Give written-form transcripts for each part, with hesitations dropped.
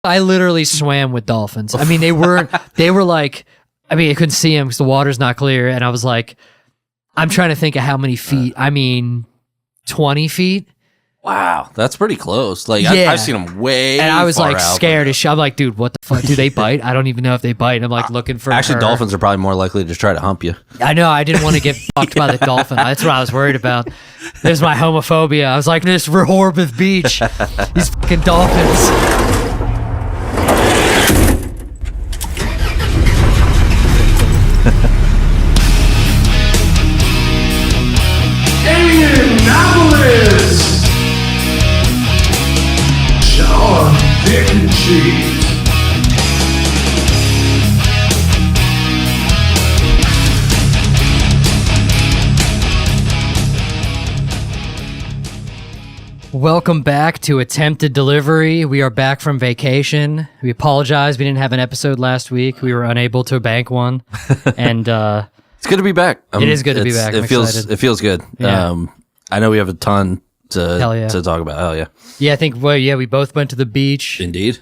I literally swam with dolphins. I mean, they were like, I mean, I couldn't see them because the water's not clear. And I was like, I'm trying to think of how many feet. I mean, 20 feet. Wow, that's pretty close. Like, Yeah. I've seen them way And I was far like out. scared as shit. I'm like, dude, what the fuck? Do they bite? I don't even know if they bite. I'm like looking for Actually, her. dolphins are probably more likely to try to hump you. I know. I didn't want to get fucked by the dolphin. That's what I was worried about. There's my homophobia. I was like, this Rehoboth Beach. These fucking dolphins. Indianapolis! Sean, Dick, and Cheese. Welcome back to Attempted Delivery. We are back from vacation. We apologize. We didn't have an episode last week. We were unable to bank one. And It's good to be back. It is good to be back. I'm excited. It feels good. Yeah. I know we have a ton Hell yeah. to talk about. Hell yeah. yeah, I think, we both went to the beach. Indeed.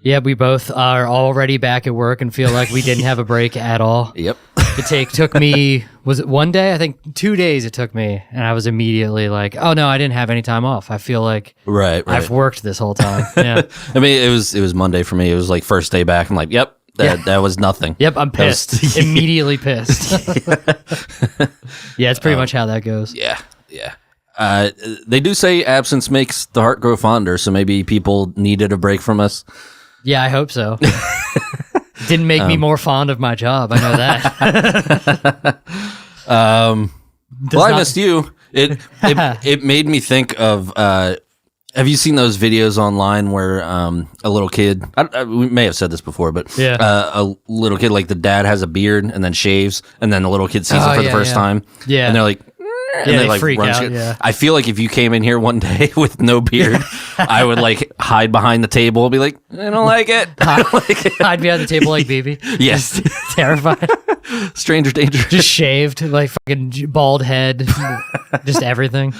Yeah, we both are already back at work and feel like we didn't have a break at all. Yep. It took me, was it one day? I think 2 days it took me. And I was immediately like, oh no, I didn't have any time off. I feel like Right. I've worked this whole time. Yeah. I mean, it was Monday for me. It was like first day back. I'm like, yep, that was nothing. Yep, I'm pissed. Immediately pissed. Yeah, it's pretty much how that goes. Yeah. They do say absence makes the heart grow fonder, so maybe people needed a break from us. Yeah, I hope so. Didn't make me more fond of my job. I know that. I missed you. It made me think of. Have you seen those videos online where a little kid? We may have said this before, but a little kid, like the dad has a beard and then shaves, and then the little kid sees it for the first time. Yeah, and they're like. And they like freak run out, shit. yeah. I feel like if you came in here one day with no beard, I would like hide behind the table and be like, I don't like it. I don't like it. I'd be on the table like BB. Yes. Terrified. Stranger danger. Just shaved, like fucking bald head, just everything.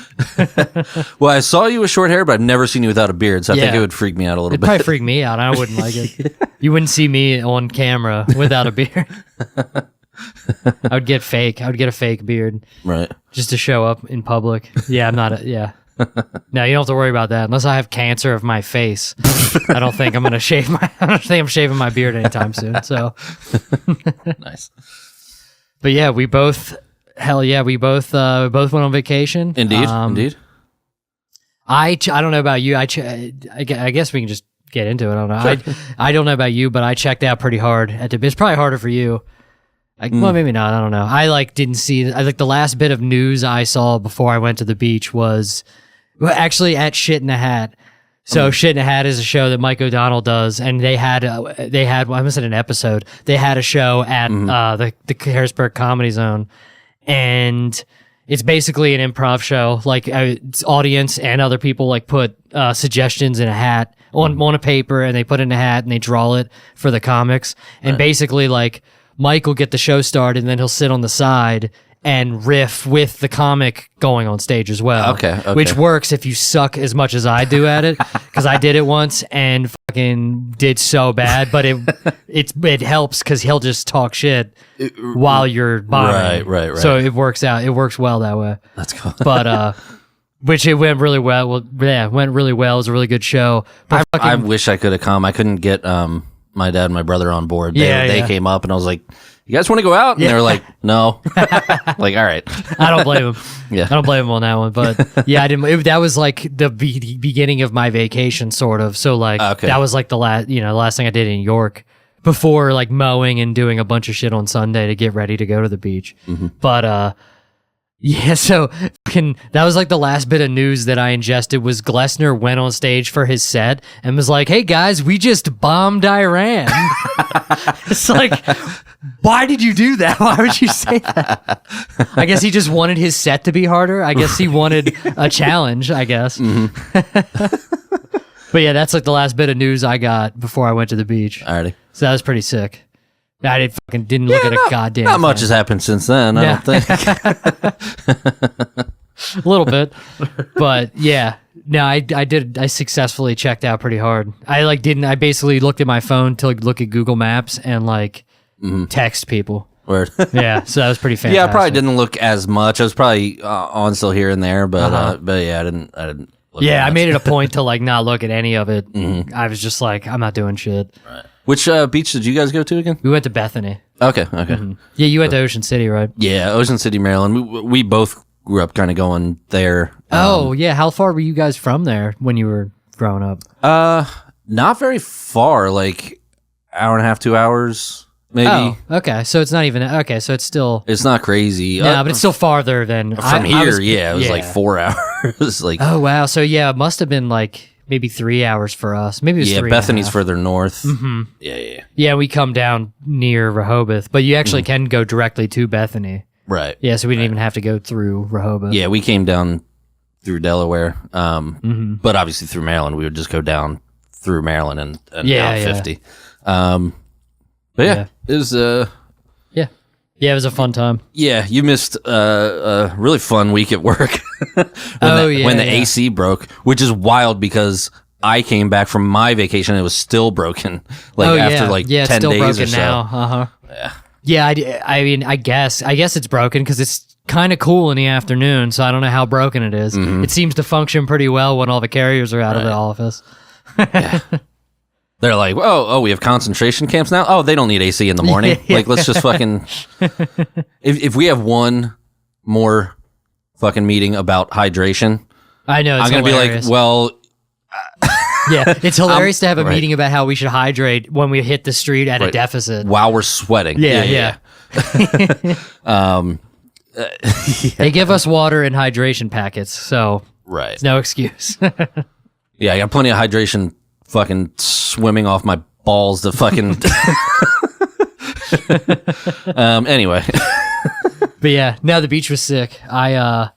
Well, I saw you with short hair, but I've never seen you without a beard, so I think Yeah. it would freak me out a little It'd bit. probably freak me out. I wouldn't like it. You wouldn't see me on camera without a beard. I would get a fake beard. Right. Just to show up in public. Yeah, I'm not. Yeah. No, you don't have to worry about that unless I have cancer of my face. I don't think I'm gonna shave my. I don't think I'm shaving my beard anytime soon. So Nice. but yeah, we both. Hell yeah, we both went on vacation. Indeed. Indeed. I don't know about you. I guess we can just get into it. I don't know. Sure. I don't know about you, but I checked out pretty hard. It's probably harder for you. Well, maybe not. I don't know. I didn't see. The last bit of news I saw before I went to the beach was actually at Shit in a Hat. So Shit in a Hat is a show that Mike O'Donnell does, and they had well, I must have an episode. They had a show at the Harrisburg Comedy Zone, and it's basically an improv show. Like it's audience and other people like put suggestions in a hat on a paper, and they put it in a hat and they draw it for the comics, and basically like. Mike will get the show started, and then he'll sit on the side and riff with the comic going on stage as well. Okay. Which works if you suck as much as I do at it, because I did it once and fucking did so bad. But it helps because he'll just talk shit while you're bombing. Right. So it works out. It works well that way. Let's go. But which it went really well. Well, yeah, it went really well. It was a really good show. But I wish I could have come. I couldn't get my dad and my brother on board. They came up and I was like, you guys want to go out? And they were like, no. Like, all right. I don't blame him. Yeah. I don't blame him on that one. But yeah, I didn't. That was like the beginning of my vacation, sort of. So like that was like the last thing I did in York before like mowing and doing a bunch of shit on Sunday to get ready to go to the beach. But yeah, so that was like the last bit of news that I ingested was Glessner went on stage for his set and was like, hey guys, we just bombed Iran. It's like, why did you do that? Why would you say that? I guess he just wanted his set to be harder. I guess he wanted a challenge, I guess. But yeah, that's like the last bit of news I got before I went to the beach. Alrighty. So that was pretty sick. I didn't look at a goddamn Not much thing. has happened since then, I don't think. A little bit. But yeah, No, I did. I successfully checked out pretty hard. I basically looked at my phone to look at Google Maps and text people. Word. Yeah, so that was pretty fantastic. Yeah, I probably didn't look as much. I was probably on still here and there, but yeah, I didn't. Look I made it a point to not look at any of it. I was just like, I'm not doing shit. Right. Which beach did you guys go to again? We went to Bethany. Okay. Yeah, you went to Ocean City, right? Yeah, Ocean City, Maryland. We both grew up kind of going there. Yeah. How far were you guys from there when you were growing up? Not very far, like hour and a half, 2 hours, maybe. Oh, okay. So it's not even okay. So it's still. It's not crazy. No, but it's still farther than from here. It was like 4 hours. Oh wow. So yeah, it must have been maybe 3 hours for us. Maybe it was 3. Bethany's further north. Mm-hmm. Yeah. Yeah, we come down near Rehoboth, but you actually can go directly to Bethany. Right. Yeah, so we didn't even have to go through Rehoboth. Yeah, we came down through Delaware, but obviously through Maryland. We would just go down through Maryland and down 50. But yeah, it was yeah, it was a fun time. Yeah, you missed a really fun week at work when the AC broke, which is wild because I came back from my vacation and it was still broken. After 10 it's still days broken or so. now. Yeah. Yeah, I mean, I guess it's broken because it's kind of cool in the afternoon, so I don't know how broken it is. It seems to function pretty well when all the carriers are out of the office. Yeah. They're like, oh, we have concentration camps now? Oh, they don't need AC in the morning. Let's just fucking... If we have one more fucking meeting about hydration, I know, it's I'm going to be like, well... Yeah, it's hilarious to have a meeting about how we should hydrate when we hit the street at a deficit. While we're sweating. Yeah. They give us water and hydration packets, so it's no excuse. Yeah, I got plenty of hydration fucking swimming off my balls to fucking... Anyway. But yeah, no, the beach was sick. It's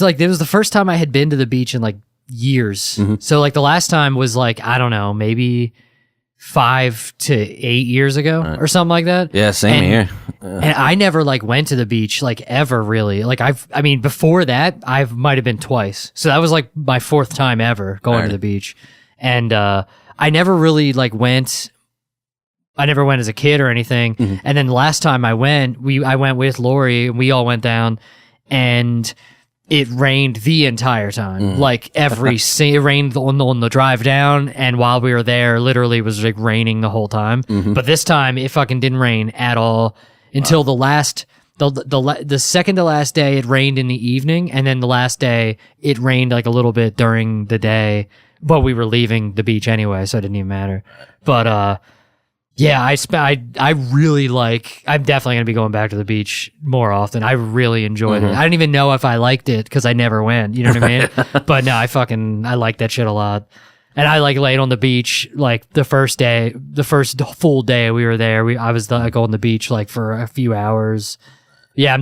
like, it was the first time I had been to the beach in years. So the last time was I don't know, maybe 5 to 8 years ago or something like that. Yeah, same here. And I never I went to the beach ever really. Before that I might have been twice. So that was my 4th time ever going to the beach. And I never really went. I never went as a kid or anything. And then the last time I went with Lori and we all went down and it rained the entire time. It rained on the drive down, and while we were there, literally it was raining the whole time. But this time it fucking didn't rain at all until the second to last day. It rained in the evening, and then the last day it rained a little bit during the day. But we were leaving the beach anyway, so it didn't even matter. But yeah, I really I'm definitely going to be going back to the beach more often. I really enjoyed it. I don't even know if I liked it because I never went, you know what I mean? But no, I like that shit a lot. And I laid on the beach the first full day we were there. I was on the beach for a few hours. Yeah,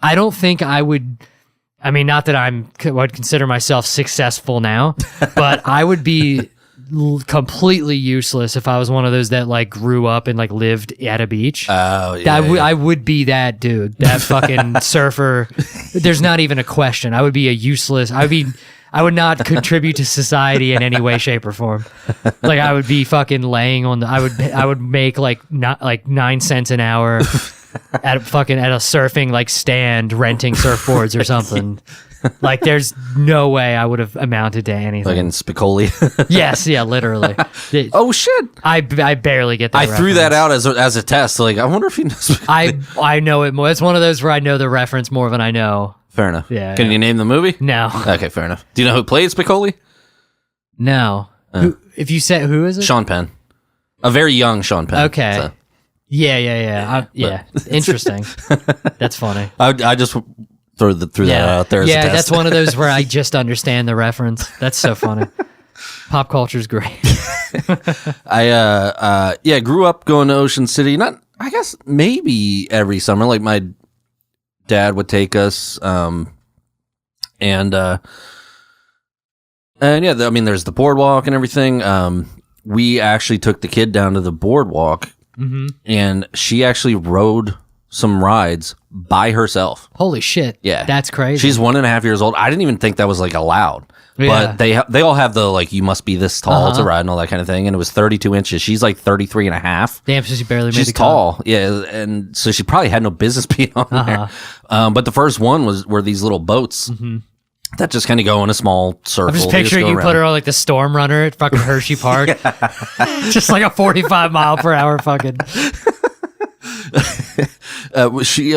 I don't think I would, not that I would consider myself successful now, but I would be completely useless if I was one of those that grew up and lived at a beach. Oh yeah, I would be that dude, that fucking surfer. There's not even a question. I would be I would not contribute to society in any way, shape, or form. I would be fucking laying on I would make not 9 cents an hour at a surfing stand, renting surfboards or something. There's no way I would have amounted to anything. Fucking Spicoli. Yes, yeah, literally. Oh shit! I barely get that. I threw that out as a test. I wonder if he knows. I know it more. It's one of those where I know the reference more than I know. Fair enough. Yeah. Can you name the movie? No. Okay, fair enough. Do you know who played Spicoli? No. If you said who is it? Sean Penn. A very young Sean Penn. Okay. So. Yeah. Interesting. That's funny. I just threw that out there as a test. That's one of those where I just understand the reference. That's so funny. Pop culture's great. I grew up going to Ocean City. Not, I guess maybe every summer. My dad would take us, and yeah, there's the boardwalk and everything. We actually took the kid down to the boardwalk, and she actually rode some rides by herself. Holy shit. Yeah. That's crazy. She's 1.5 years old. I didn't even think that was like allowed. Yeah. But they all have the like, you must be this tall to ride and all that kind of thing. And it was 32 inches. She's like 33 and a half. Damn, so she barely made She's the cut. tall. Yeah. And so she probably had no business being on there. But the first one were these little boats that just kind of go in a small circle. I'm just They picturing go you around. put her on like the Storm Runner at fucking Hershey Park. Just like a 45 mile per hour fucking. She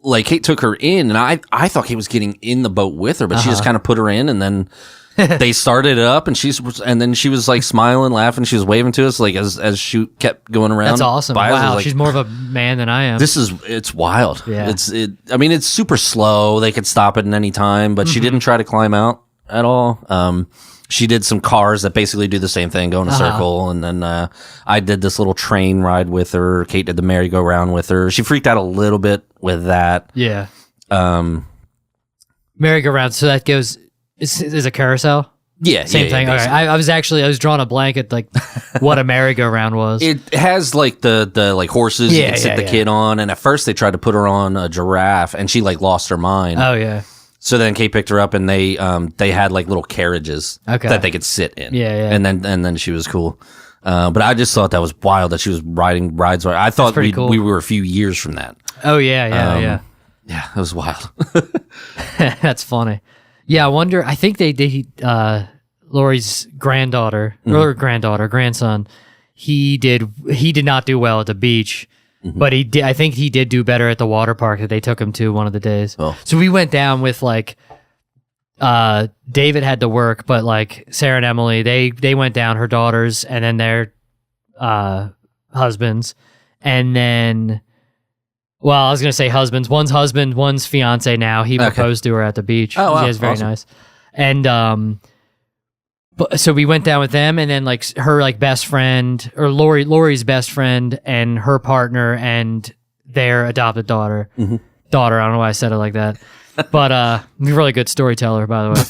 like Kate took her in, and I thought Kate was getting in the boat with her, but she just kind of put her in, and then they started it up, and then she was like smiling, laughing, she was waving to us like as she kept going around. That's awesome. by us. I was Wow, like, she's more of a man than I am. it's wild. Yeah. I mean, it's super slow. They could stop it at any time, but she didn't try to climb out at all. She did some cars that basically do the same thing, go in a circle, and then I did this little train ride with her. Kate did the merry-go-round with her. She freaked out a little bit with that. Yeah. Merry-go-round. So that goes is a carousel. Yeah, Same thing. Okay. I was drawing a blank at like what a merry-go-round was. It has like the like horses you can sit the kid on, and at first they tried to put her on a giraffe, and she like lost her mind. Oh yeah. So then Kate picked her up, and they had like little carriages that they could sit in. Yeah. And then she was cool. But I just thought that was wild that she was riding rides. I thought cool. we were a few years from that. Oh yeah. Yeah, that was wild. That's funny. Yeah, I wonder. I think they Lori's grandson. He did not do well at the beach. But he did. I think he did do better at the water park that they took him to one of the days. Oh. So we went down with like, David had to work, but like Sarah and Emily, they went down, her daughters, and then their husbands, and then, well, I was gonna say husbands. One's husband, one's fiance now. He proposed to her at the beach. Oh, wow. He was very Awesome. nice, and But so we went down with them, and then like her like best friend, or Lori's best friend, and her partner, and their adopted daughter. Daughter, I don't know why I said it like that, but really good storyteller, by the way.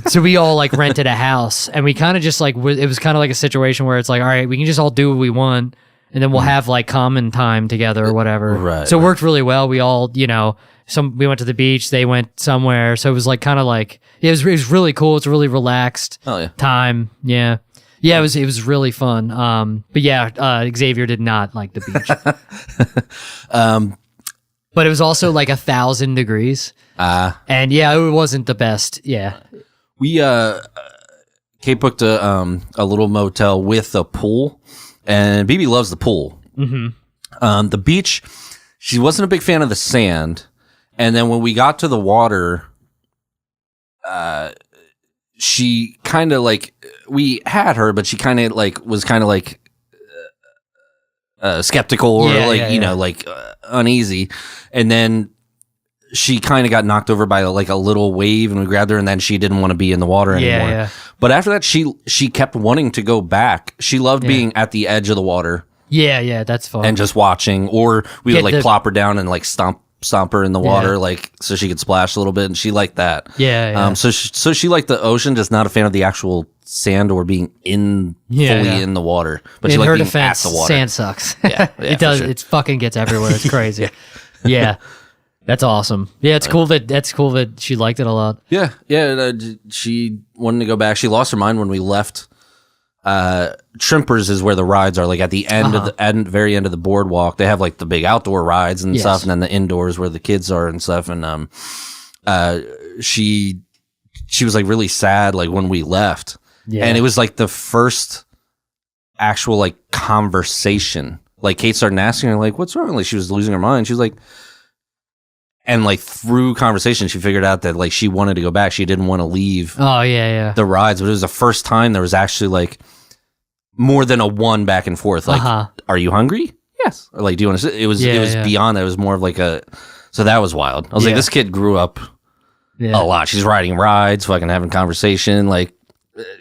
So we all like rented a house, and we kind of just like it was kind of like a situation where it's like, all right, we can just all do what we want, and then we'll have like common time together or whatever. Right. So it worked really well. We all, we went to the beach, they went somewhere, so it was like kind of like it was really cool. It's a really relaxed time. Yeah, it was really fun. But yeah, Xavier did not like the beach. But it was also like 1,000 degrees, and yeah, it wasn't the best. Yeah, we Kate booked a little motel with a pool, and BB loves the pool. The beach, she wasn't a big fan of the sand. And then when we got to the water, she kind of like, we had her, but she kind of like was kind of like skeptical or uneasy. And then she kind of got knocked over by like a little wave, and we grabbed her, and then she didn't want to be in the water anymore. Yeah. But after that, she kept wanting to go back. She loved being at the edge of the water. Yeah, that's fun. And just watching, or we would like plop her down and like stomp her in the water, like so she could splash a little bit, and she liked that. Yeah. So she liked the ocean, just not a fan of the actual sand or being fully in the water. But in she liked her being defense, at the water. sand sucks. Yeah, it does. for sure. It fucking gets everywhere. It's crazy. Yeah, that's awesome. Yeah, it's cool that she liked it a lot. Yeah. She wanted to go back. She lost her mind when we left. Trimpers is where the rides are, like at the end of the very end of the boardwalk. They have like the big outdoor rides and stuff, and then the indoors where the kids are and stuff. And she was like really sad like when we left, and it was like the first actual like conversation. Like Kate started asking her like, "What's wrong?" Like she was losing her mind. She was like, and like through conversation, she figured out that like she wanted to go back. She didn't want to leave. Oh yeah. The rides, but it was the first time there was actually like more than a one back and forth. Like, are you hungry? Yes. Or like, do you want to? It was beyond that. It was more of like so that was wild. I was like, this kid grew up a lot. She's riding rides, fucking having conversation. Like,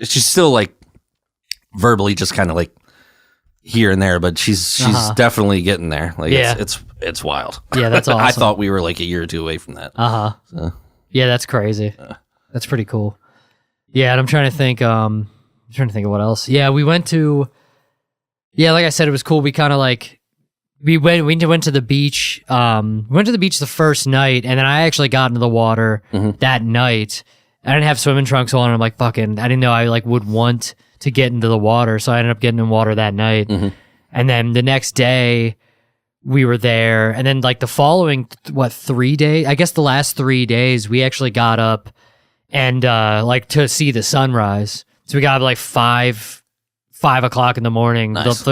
she's still like verbally just kind of like here and there, but she's definitely getting there. Like, it's wild. Yeah, that's awesome. I thought we were like a year or two away from that. So. Yeah, that's crazy. That's pretty cool. Yeah, and I'm trying to think. Of what else. Yeah, we went to. Yeah, like I said, it was cool. We kind of like we went to the beach. We went to the beach the first night, and then I actually got into the water that night. I didn't have swimming trunks on. And I'm like, fucking, I didn't know I like would want to get into the water, so I ended up getting in water that night. And then the next day we were there, and then like the following 3 days, I guess the last 3 days, we actually got up and like to see the sunrise. So we got up like 5 o'clock in the morning. Nice.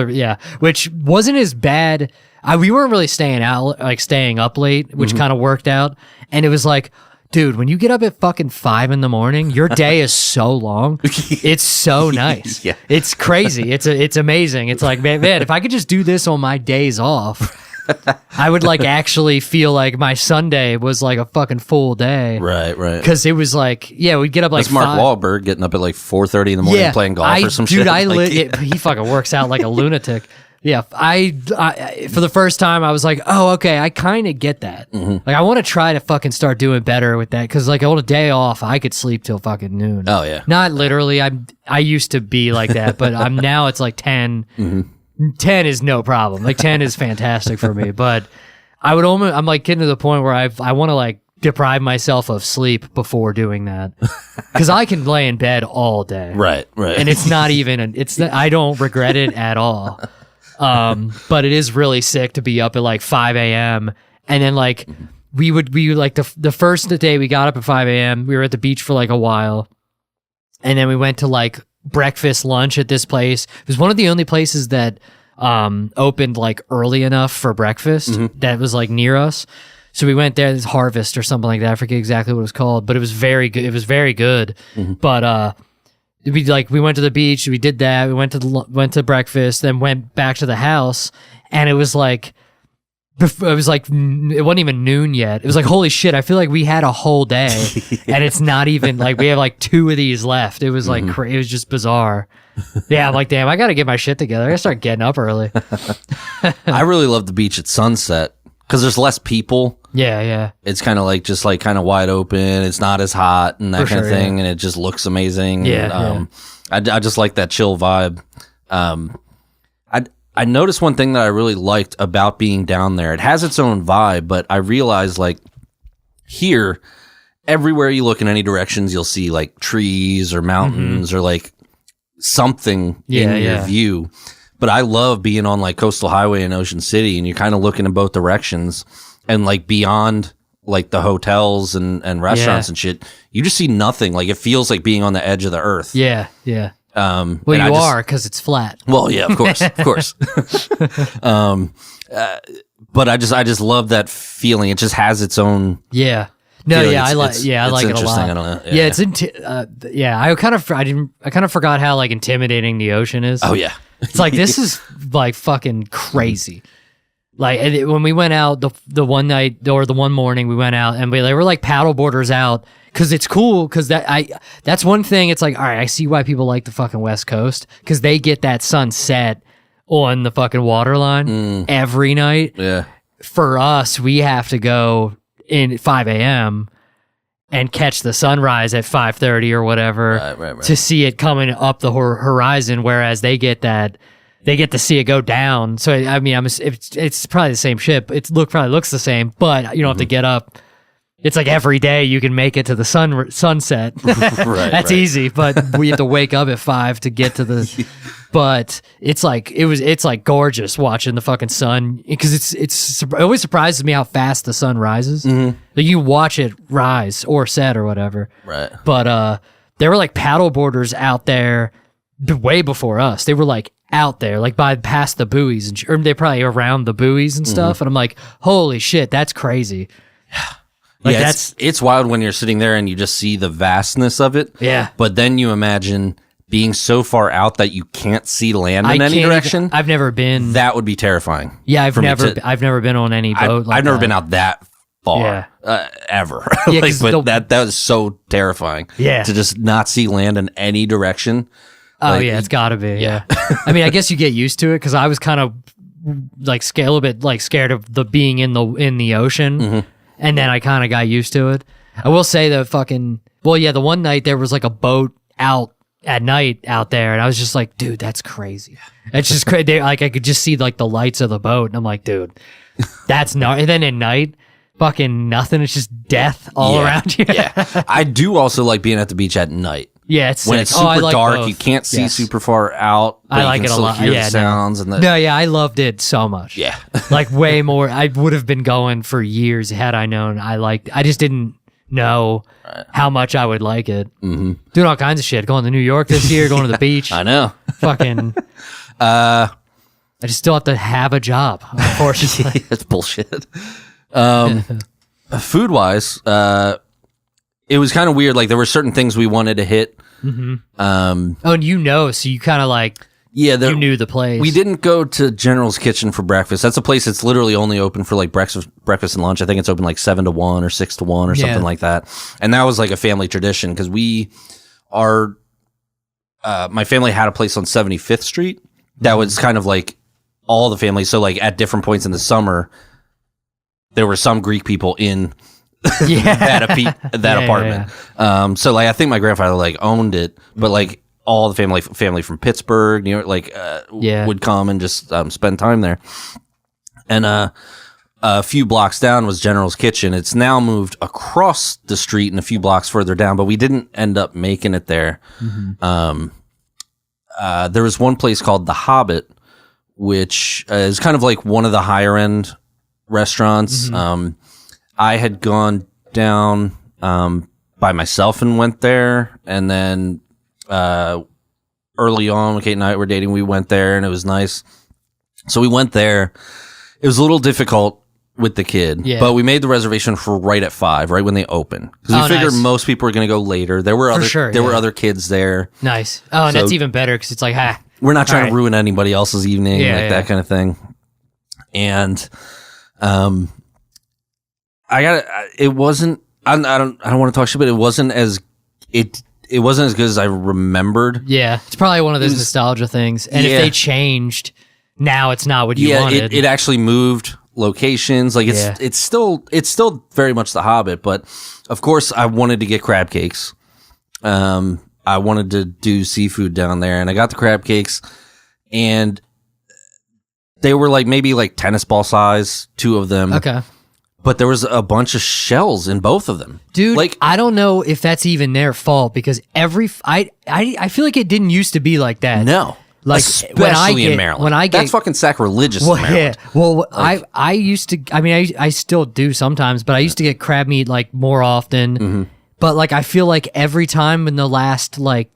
Which wasn't as bad. We weren't really staying up late, which kind of worked out. And it was like, dude, when you get up at fucking 5 in the morning, your day is so long. It's so nice. Yeah. It's crazy. It's amazing. It's like, man, if I could just do this on my days off, I would like actually feel like my Sunday was like a fucking full day. Right. Because it was like, we'd get up like That's Mark 5. Wahlberg getting up at like 4:30 in the morning playing golf or some shit. Dude, he fucking works out like a lunatic. Yeah, I for the first time I was like, oh, okay, I kind of get that. Like, I want to try to fucking start doing better with that, because like on a day off, I could sleep till fucking noon. Oh yeah, not literally. I used to be like that, but I'm now. It's like 10. 10 is no problem. Like 10 is fantastic for me. But I'm like getting to the point where I want to like deprive myself of sleep before doing that, because I can lay in bed all day. Right. And it's not even. I don't regret it at all. But it is really sick to be up at like 5 a.m. and then like we like the first day we got up at 5 a.m. we were at the beach for like a while, and then we went to like breakfast lunch at this place. It was one of the only places that opened like early enough for breakfast that was like near us. So we went there, this Harvest or something like that. I forget exactly what it was called, but it was very good. It was very good. But we went to the beach, we did that, we went to breakfast, then went back to the house, and it was like it wasn't even noon yet. It was like, holy shit, I feel like we had a whole day and it's not even like we have like 2 of these left. It was like it was just bizarre. Yeah, I'm like, damn, I gotta get my shit together. I gotta start getting up early. I really love the beach at sunset because there's less people. Yeah. It's kind of like just like kind of wide open. It's not as hot and that kind of thing, and it just looks amazing. Yeah. I just like that chill vibe. I noticed one thing that I really liked about being down there. It has its own vibe, but I realized like here, everywhere you look in any directions, you'll see like trees or mountains or like something in your view. But I love being on like Coastal Highway in Ocean City, and you're kind of looking in both directions, and like beyond like the hotels and restaurants and shit, you just see nothing. Like it feels like being on the edge of the earth. Yeah. Well, you are, because it's flat. Well, yeah, of course. But I just love that feeling. It just has its own. Yeah. No, feeling. I like it a lot. I don't know. Yeah, I kind of forgot how like intimidating the ocean is. Oh yeah. It's like, this is like fucking crazy. Like, when we went out the one night or the one morning we went out, and they were like paddle boarders out, because it's cool, because that's one thing. It's like, all right, I see why people like the fucking West Coast, because they get that sunset on the fucking waterline every night. Yeah. For us, we have to go in at 5 a.m. and catch the sunrise at 5:30 or whatever right. to see it coming up the horizon, whereas they get to see it go down. So I mean, it's probably the same ship. Probably looks the same, but you don't have to get up. It's like every day you can make it to the sunset. That's easy, but we have to wake up at 5 to get to the. But it's like gorgeous watching the fucking sun, because it always surprises me how fast the sun rises. Like, you watch it rise or set or whatever. Right. But there were like paddle boarders out there way before us. They were like out there, like past the buoys, or they're probably around the buoys and stuff. And I'm like, holy shit, that's crazy. Like, yeah, it's wild when you're sitting there and you just see the vastness of it. Yeah. But then you imagine being so far out that you can't see land in any direction. I've never been. That would be terrifying. Yeah, I've never been on any boat. I've never been out that far ever. Yeah, but that was so terrifying. Yeah. To just not see land in any direction. Oh, like, it's got to be. Yeah. I mean, I guess you get used to it, because I was kind of like a little bit like scared of the being in the ocean, and then I kind of got used to it. I will say the one night there was like a boat out at night out there, and I was just like, dude, that's crazy. It's just crazy. Like I could just see like the lights of the boat, and I'm like, dude, that's not. And then at night, fucking nothing. It's just death all around you. Yeah, I do also like being at the beach at night. Yeah, it's when sick. it's super I like dark, both. you can't see super far out. But I like you can it a still lot. Hear Yeah, the sounds and the no, yeah, I loved it so much. yeah. Like way more. I would have been going for years had I known. I just didn't know how much I would like it. Mm-hmm. Doing all kinds of shit. Going to New York this year. Going to the beach. I know. Fucking. I just still have to have a job. Unfortunately, That's bullshit. Food wise, it was kind of weird. Like there were certain things we wanted to hit. Oh, and so you kind of like. Yeah, you knew the place. We didn't go to General's Kitchen for breakfast. That's a place that's literally only open for like breakfast and lunch. I think it's open like 7 to 1 or 6 to 1 or something like that. And that was like a family tradition because my family had a place on 75th Street that was kind of like all the families. So like at different points in the summer, there were some Greek people in that apartment. Yeah. So like I think my grandfather like owned it, but like all the family from Pittsburgh, New York, like would come and just spend time there. And a few blocks down was General's Kitchen. It's now moved across the street and a few blocks further down, but we didn't end up making it there. There was one place called The Hobbit, which is kind of like one of the higher end restaurants. I had gone down by myself and went there, and then early on, when Kate and I were dating, we went there, and it was nice. So we went there. It was a little difficult with the kid, but we made the reservation for right at 5, right when they open, because we figured most people were going to go later. There were were other kids there. Nice. Oh, and that's even better because it's like, we're not trying to ruin anybody else's evening, that kind of thing. And it wasn't. I don't want to talk shit, but it wasn't as it wasn't as good as I remembered. Yeah, it's probably one of those nostalgia things. And if they changed, now it's not what you wanted. It actually moved locations. Like it's still very much The Hobbit, but of course I wanted to get crab cakes. I wanted to do seafood down there, and I got the crab cakes, and they were like maybe like tennis ball size, 2 of them. Okay. But there was a bunch of shells in both of them. Dude, like, I don't know if that's even their fault because I feel like it didn't used to be like that. No. Like especially in Maryland. That's fucking sacrilegious in Maryland. Yeah. Well, like, I used to, I mean, I still do sometimes, but I used to get crab meat like more often. But like, I feel like every time in the last like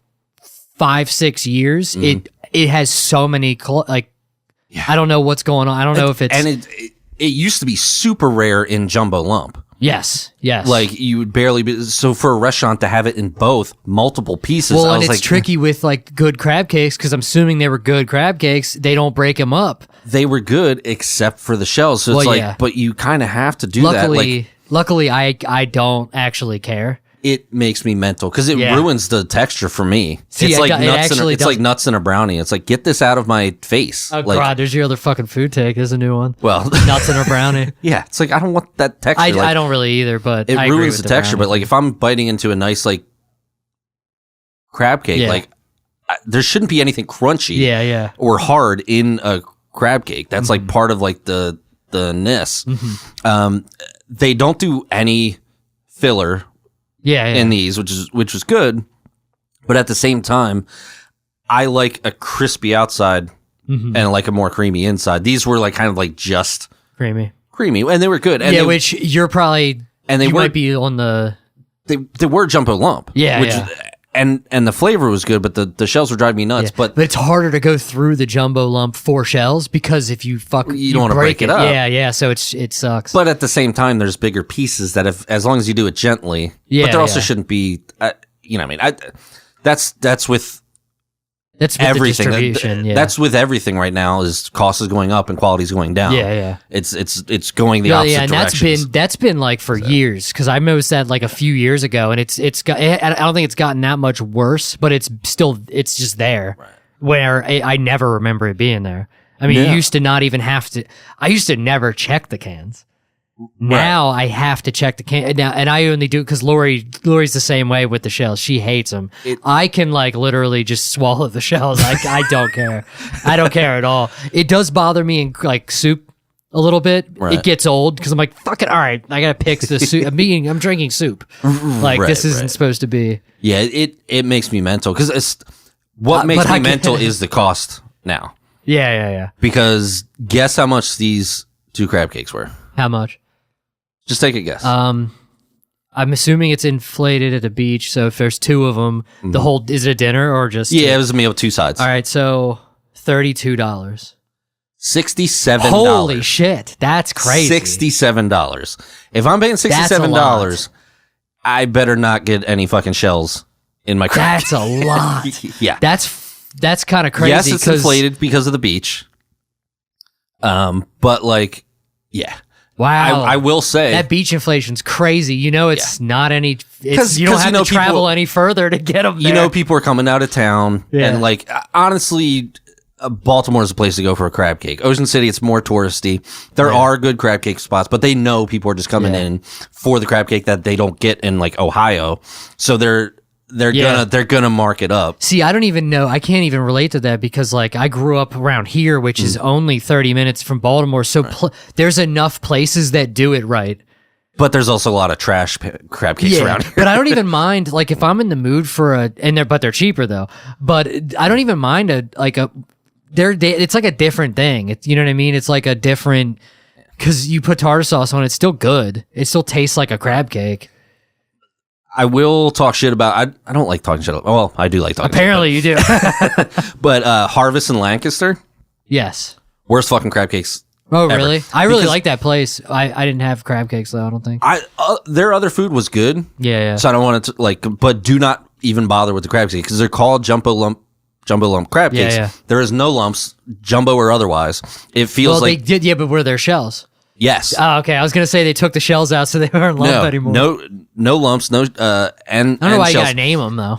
5-6 years, it has so many, I don't know what's going on. I don't know if it's... And it used to be super rare in jumbo lump. Yes. Like you would barely be, so for a restaurant to have it in both multiple pieces. Well, and it's tricky with like good crab cakes because I'm assuming they were good crab cakes. They don't break them up. They were good except for the shells. So it's but you kind of have to do that. Luckily, I don't actually care. It makes me mental because it ruins the texture for me. It's like nuts in a brownie. It's like, get this out of my face. Oh, God, there's your other fucking food take. There's a new one. Well, nuts in a brownie. Yeah, it's like, I don't want that texture. I don't really either, but it I ruins the texture. brownie. But like, if I'm biting into a nice like crab cake, like there shouldn't be anything crunchy, or hard in a crab cake. That's like part of like the ness. They don't do any filler. In these, which was good, but at the same time, I like a crispy outside and like a more creamy inside. These were like kind of like just creamy, and they were good. And which you're probably might be on the they were jumbo lump, and the flavor was good, but the shells were driving me nuts. But it's harder to go through the jumbo lump 4 shells because if you you don't want to break it up. So it sucks. But at the same time, there's bigger pieces that as long as you do it gently, but there also shouldn't be, you know what I mean? That's with everything. The distribution, That's with everything right now. Is cost is going up and quality is going down. It's going the opposite direction. And that's been like for years because I noticed that like a few years ago, and it's got. I don't think it's gotten that much worse, but it's just there. Right. Where I never remember it being there. I mean, you used to not even have to. I used to never check the cans. Now I have to check the can now, and I only do it because Lori's the same way with the shells. She hates them. I can like literally just swallow the shells. I don't care. I don't care at all. It does bother me in like soup a little bit. Right. It gets old because I'm like, fuck it. All right, I gotta pick the soup. I'm drinking soup. Like this isn't supposed to be. Yeah, it makes me mental because what makes me mental is the cost now. Yeah. Because guess how much these 2 crab cakes were? How much? Just take a guess. I'm assuming it's inflated at the beach. So if there's 2 of them, the whole is it a dinner or just? Yeah, it was a meal with 2 sides. All right, so $32. $67. Holy shit, that's crazy. $67. If I'm paying $67, I better not get any fucking shells in my crab. That's a lot. Yeah, that's kind of crazy. Yes, it's inflated because of the beach. But like, yeah. Wow, I will say that beach inflation's crazy. You know, it's not any. It's, you don't have to travel any further to get them there. You know, people are coming out of town, and like honestly, Baltimore is a place to go for a crab cake. Ocean City, it's more touristy. There are good crab cake spots, but they know people are just coming in for the crab cake that they don't get in like Ohio. So they're gonna mark it up. See, I don't even know. I can't even relate to that because like I grew up around here, which is only 30 minutes from Baltimore. So there's enough places that do it right. But there's also a lot of trash crab cakes around here. But I don't even mind like if I'm in the mood for but they're cheaper though. But I don't even mind it's like a different thing. You know what I mean? It's like a different because you put tartar sauce on it. It's still good. It still tastes like a crab cake. I will talk shit about. I don't like talking shit. Well, I do like talking. Apparently, shit. Apparently, you do. But Harvest and Lancaster, yes, worst fucking crab cakes. Oh, really? Ever. I really like that place. I didn't have crab cakes though. I don't think. Their other food was good. Yeah. So I don't want to like, but do not even bother with the crab cakes because they're called jumbo lump crab cakes. Yeah. There is no lumps, jumbo or otherwise. It feels like they did. Yeah, but were there shells? Yes. Oh, okay. I was gonna say they took the shells out, so they weren't lump anymore. No lumps. No. And I don't know why shells. You gotta name them though.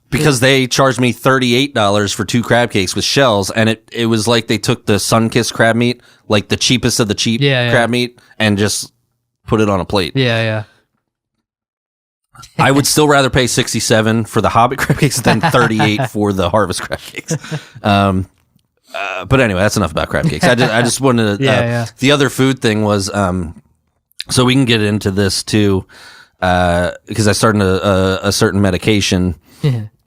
Because they charged me $38 for 2 crab cakes with shells, and it was like they took the Sunkist crab meat, like the cheapest of the cheap crab meat, and just put it on a plate. Yeah. I would still rather pay $67 for the Hobbit crab cakes than $38 for the Harvest crab cakes. But anyway, that's enough about crab cakes. I just wanted to. The other food thing was, so we can get into this too, because I started a certain medication,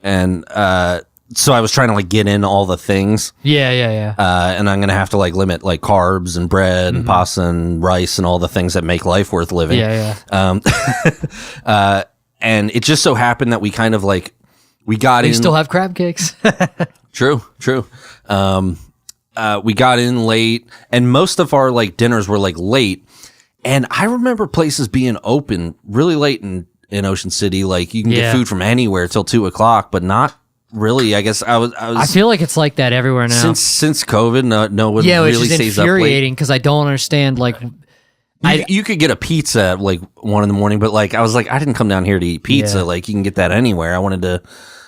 and so I was trying to like get in all the things. Yeah. And I'm gonna have to like limit like carbs and bread and pasta and rice and all the things that make life worth living. Yeah. And it just so happened that we kind of like we got in. You still have crab cakes. True. We got in late, and most of our like dinners were like late. And I remember places being open really late in Ocean City. Like you can get food from anywhere till 2:00, but not really. I guess I was. I feel like it's like that everywhere now. Since COVID, no one really which is stays up late. infuriating because I don't understand like. You could get a pizza at like 1 a.m, but like I was like, I didn't come down here to eat pizza. Yeah. Like you can get that anywhere. I wanted to,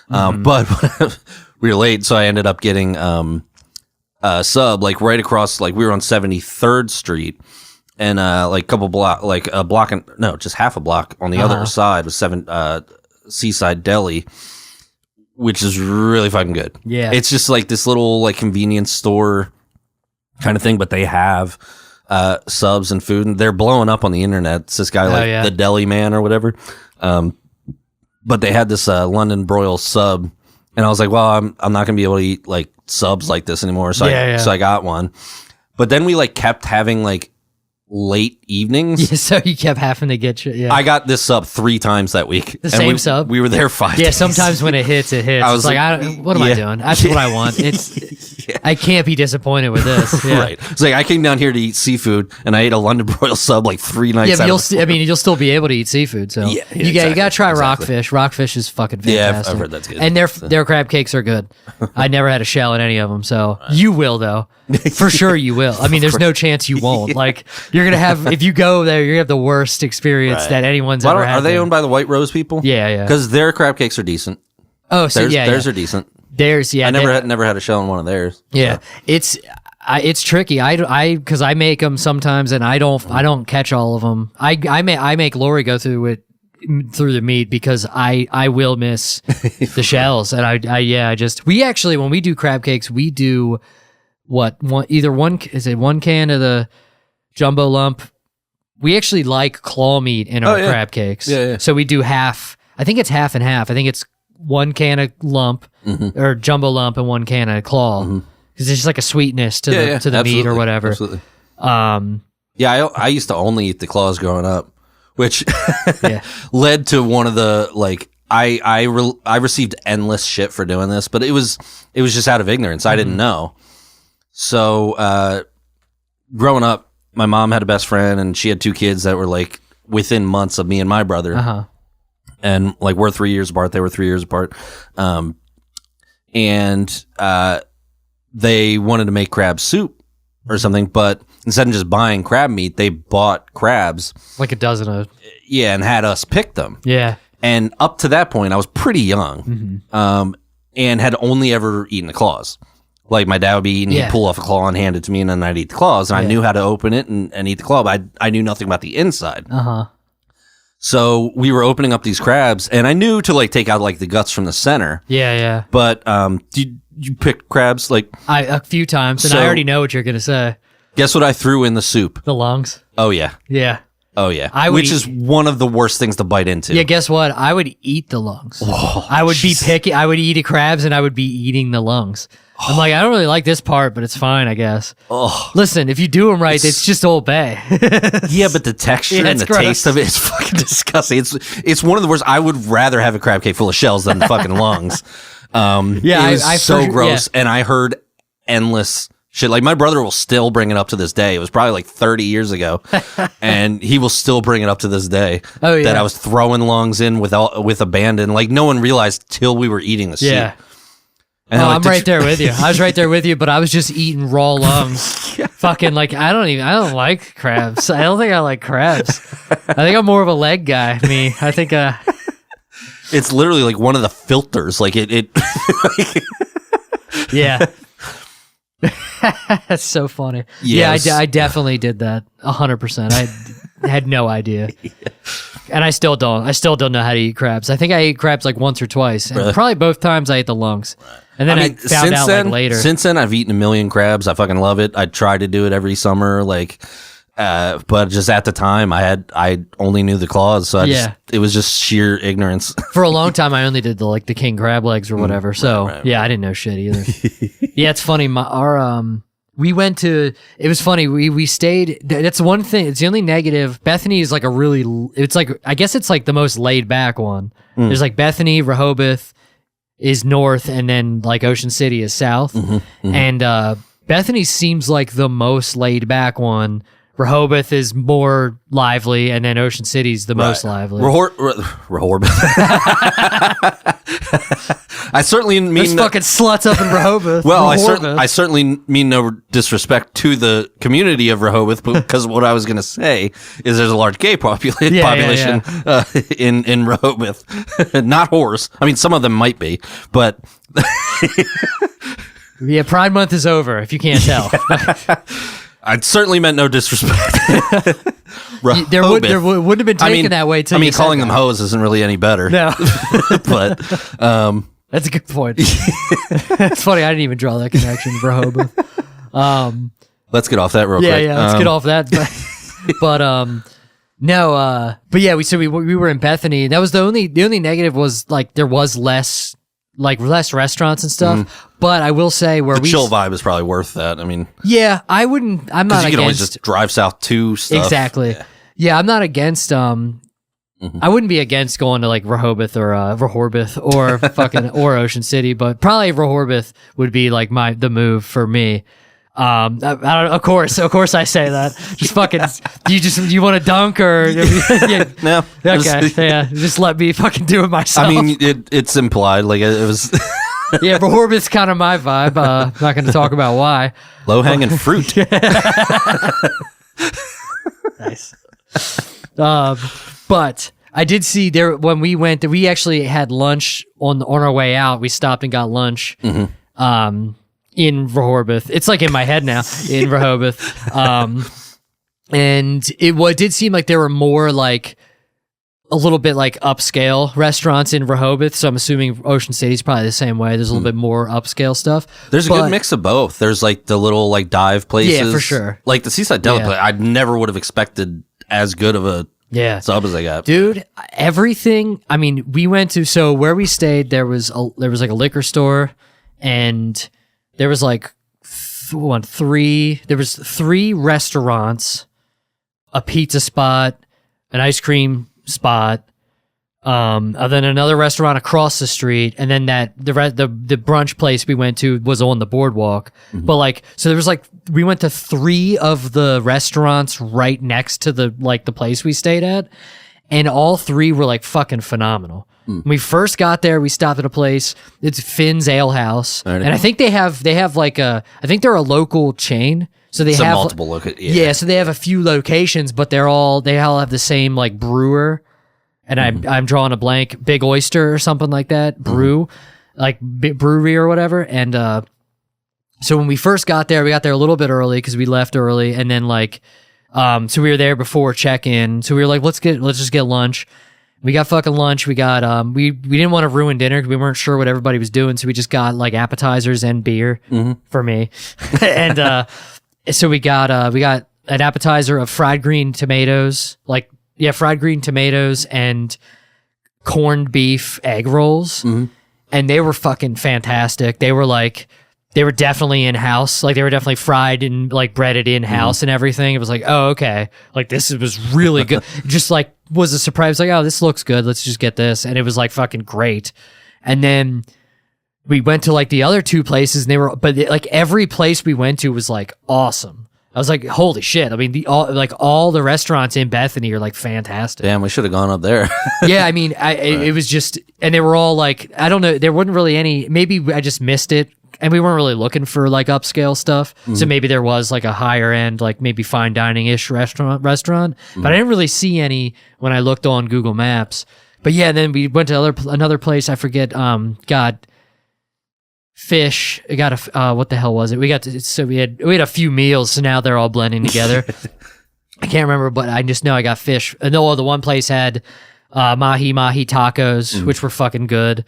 but we were late, so I ended up getting a sub like right across. Like we were on 73rd Street, and like just half a block on the other side was Seaside Deli, which is really fucking good. Yeah, it's just like this little like convenience store kind of thing, but they have. Subs and food, and they're blowing up on the internet. It's this guy the Deli Man or whatever. But they had this London broil sub, and I was like, well, I'm not gonna be able to eat like subs like this anymore. So I got one. But then we like kept having like late evenings. Yeah, so you kept having to get your. Yeah. I got this sub 3 times that week. The same sub. We were there 5 days. Yeah, sometimes when it hits, it hits. I was what am I doing? That's what I want. I can't be disappointed with this. Yeah. Right. It's like I came down here to eat seafood, and I ate a London broil sub like 3 nights. Yeah, but you'll still be able to eat seafood. So you got to try rockfish. Rockfish is fucking fantastic. Yeah, I've heard that's good. And their crab cakes are good. I never had a shell in any of them, so you will though. For sure you will. I mean, there's no chance you won't. Like you're gonna have if you go there, you're gonna have the worst experience that anyone's ever had. Are they owned by the White Rose people? Yeah. Because their crab cakes are decent. Oh, so theirs are decent. Theirs, I never had a shell in one of theirs. Yeah, so. It's tricky. Because I make them sometimes, and I don't catch all of them. I make Lori go through the meat because I will miss the shells, and we actually, when we do crab cakes, we do one can of the jumbo lump. We actually like claw meat in our crab cakes. Yeah. So we do half. I think it's half and half. I think it's 1 can of lump or jumbo lump and 1 can of claw. Because it's just like a sweetness to the meat or whatever. Absolutely. I used to only eat the claws growing up, which led to one of the like I received endless shit for doing this, but it was just out of ignorance. I didn't know. So growing up, my mom had a best friend, and she had 2 kids that were like within months of me and my brother, and like we're 3 years apart. They were 3 years apart, and they wanted to make crab soup or something, but instead of just buying crab meat, they bought crabs, like a dozen of and had us pick them. Yeah. And up to that point, I was pretty young, and had only ever eaten the claws. Like my dad would be eating, he'd pull off a claw and hand it to me, and then I'd eat the claws. And I knew how to open it and eat the claw, but I knew nothing about the inside. So we were opening up these crabs, and I knew to like take out like the guts from the center. Yeah. But you picked crabs like a few times, and I already know what you're gonna say. Guess what I threw in the soup? The lungs. Oh yeah. Yeah. Oh yeah. Which is one of the worst things to bite into. Yeah, guess what? I would eat the lungs. I would be picky. I would eat crabs, and I would be eating the lungs. I'm like, I don't really like this part, but it's fine, I guess. Listen, if you do them right, it's just Old Bay. Yeah, but the texture and the taste of it is fucking disgusting. It's one of the worst. I would rather have a crab cake full of shells than fucking lungs. It was so gross, and I heard endless shit. Like my brother will still bring it up to this day. It was probably like 30 years ago, and he will still bring it up to this day. That I was throwing lungs in with abandon. Like no one realized till we were eating the soup. And I'm right there with you. I was right there with you, but I was just eating raw lungs. Fucking like I don't like crabs. I don't think I like crabs. I think I'm more of a leg guy. I think it's literally like one of the filters. Like it yeah. That's so funny. Yes. Yeah, I definitely did that 100%. I had no idea. And I still don't. I still don't know how to eat crabs. I think I ate crabs like once or twice. And probably both times I ate the lungs. And then I found out like later. Since then, I've eaten a million crabs. I fucking love it. I try to do it every summer. Like, but just at the time, I only knew the claws. So it was just sheer ignorance. For a long time, I only did the king crab legs or whatever. So I didn't know shit either. Yeah, it's funny. We went to, it was funny. We stayed, that's one thing. It's the only negative. Bethany is like I guess it's like the most laid back one. There's like Bethany, Rehoboth is north, and then like Ocean City is south. And Bethany seems like the most laid back one. Rehoboth is more lively, and then Ocean City's the most lively. Rehoboth. I certainly mean there's fucking sluts up in Rehoboth. Well, I certainly mean no disrespect to the community of Rehoboth, because what I was going to say is there's a large gay population in Rehoboth, not whores. I mean, some of them might be, but yeah, Pride Month is over. If you can't tell. I certainly meant no disrespect. There wouldn't have been taken that way. Calling them hoes isn't really any better. No, but that's a good point. It's funny. I didn't even draw that connection, Rehoboth. Let's get off that real quick. Yeah, let's get off that. But yeah, we were in Bethany. That was the only negative was like there was less restaurants and stuff. But I will say the chill vibe is probably worth that. I mean, yeah, I'm not against. You can always just drive south to stuff. Exactly. Yeah, I'm not against. I wouldn't be against going to like Rehoboth or fucking or Ocean City, but probably Rehoboth would be like the move for me. I don't know, of course I say that. Just fucking, you want to dunk or? No. Okay, yeah. Just let me fucking do it myself. I mean, it's implied. Like it was. Yeah, Rehoboth's kind of my vibe. Not going to talk about why. Low hanging fruit. Nice. But I did see there when we went. We actually had lunch on our way out. We stopped and got lunch. in Rehoboth. It's like in my head now, in Rehoboth. And it did seem like there were more like a little bit like upscale restaurants in Rehoboth. So I'm assuming Ocean City's probably the same way. There's a little bit more upscale stuff. There's a good mix of both. There's like the little like dive places. Yeah, for sure. Like the Seaside Deli, but I never would have expected as good of a sub as I got. Dude, everything. I mean, we went to, so where we stayed, there was like a liquor store, and there was like there was 3 restaurants, a pizza spot, an ice cream spot, and then another restaurant across the street, and then the brunch place we went to was on the boardwalk. But like, so there was like, we went to 3 of the restaurants right next to the place we stayed at, and all 3 were like fucking phenomenal. When we first got there, we stopped at a place. It's Finn's Ale House, and I think they have like I think they're a local chain. So they have multiple locations. Yeah, so they have a few locations, but they all have the same like brewer. And I'm drawing a blank, Big Oyster or something like that, like brewery or whatever. And so when we first got there, we got there a little bit early because we left early, and then like so we were there before check-in. So we were like, let's just get lunch. We got fucking lunch. We got we didn't want to ruin dinner because we weren't sure what everybody was doing, so we just got like appetizers and beer for me. And so we got an appetizer of fried green tomatoes, fried green tomatoes and corned beef egg rolls. And they were fucking fantastic. They were definitely in-house. Like, they were definitely fried and like breaded in-house and everything. It was like, oh, okay. Like, this was really good. Just like was a surprise. Like, oh, this looks good. Let's just get this. And it was like fucking great. And then we went to like the other 2 places, and like every place we went to was like awesome. I was like, holy shit. I mean, all the restaurants in Bethany are like fantastic. Damn, we should have gone up there. Yeah, I mean, it was just, and they were all like, I don't know, there wasn't really any, maybe I just missed it, and we weren't really looking for like upscale stuff. So maybe there was like a higher end, like maybe fine dining-ish restaurant, but I didn't really see any when I looked on Google Maps. But yeah, then we went to another place, I forget, fish. I got what the hell was it? We had a few meals, so now they're all blending together. I can't remember, but I just know I got fish. No, the one place had mahi tacos, which were fucking good.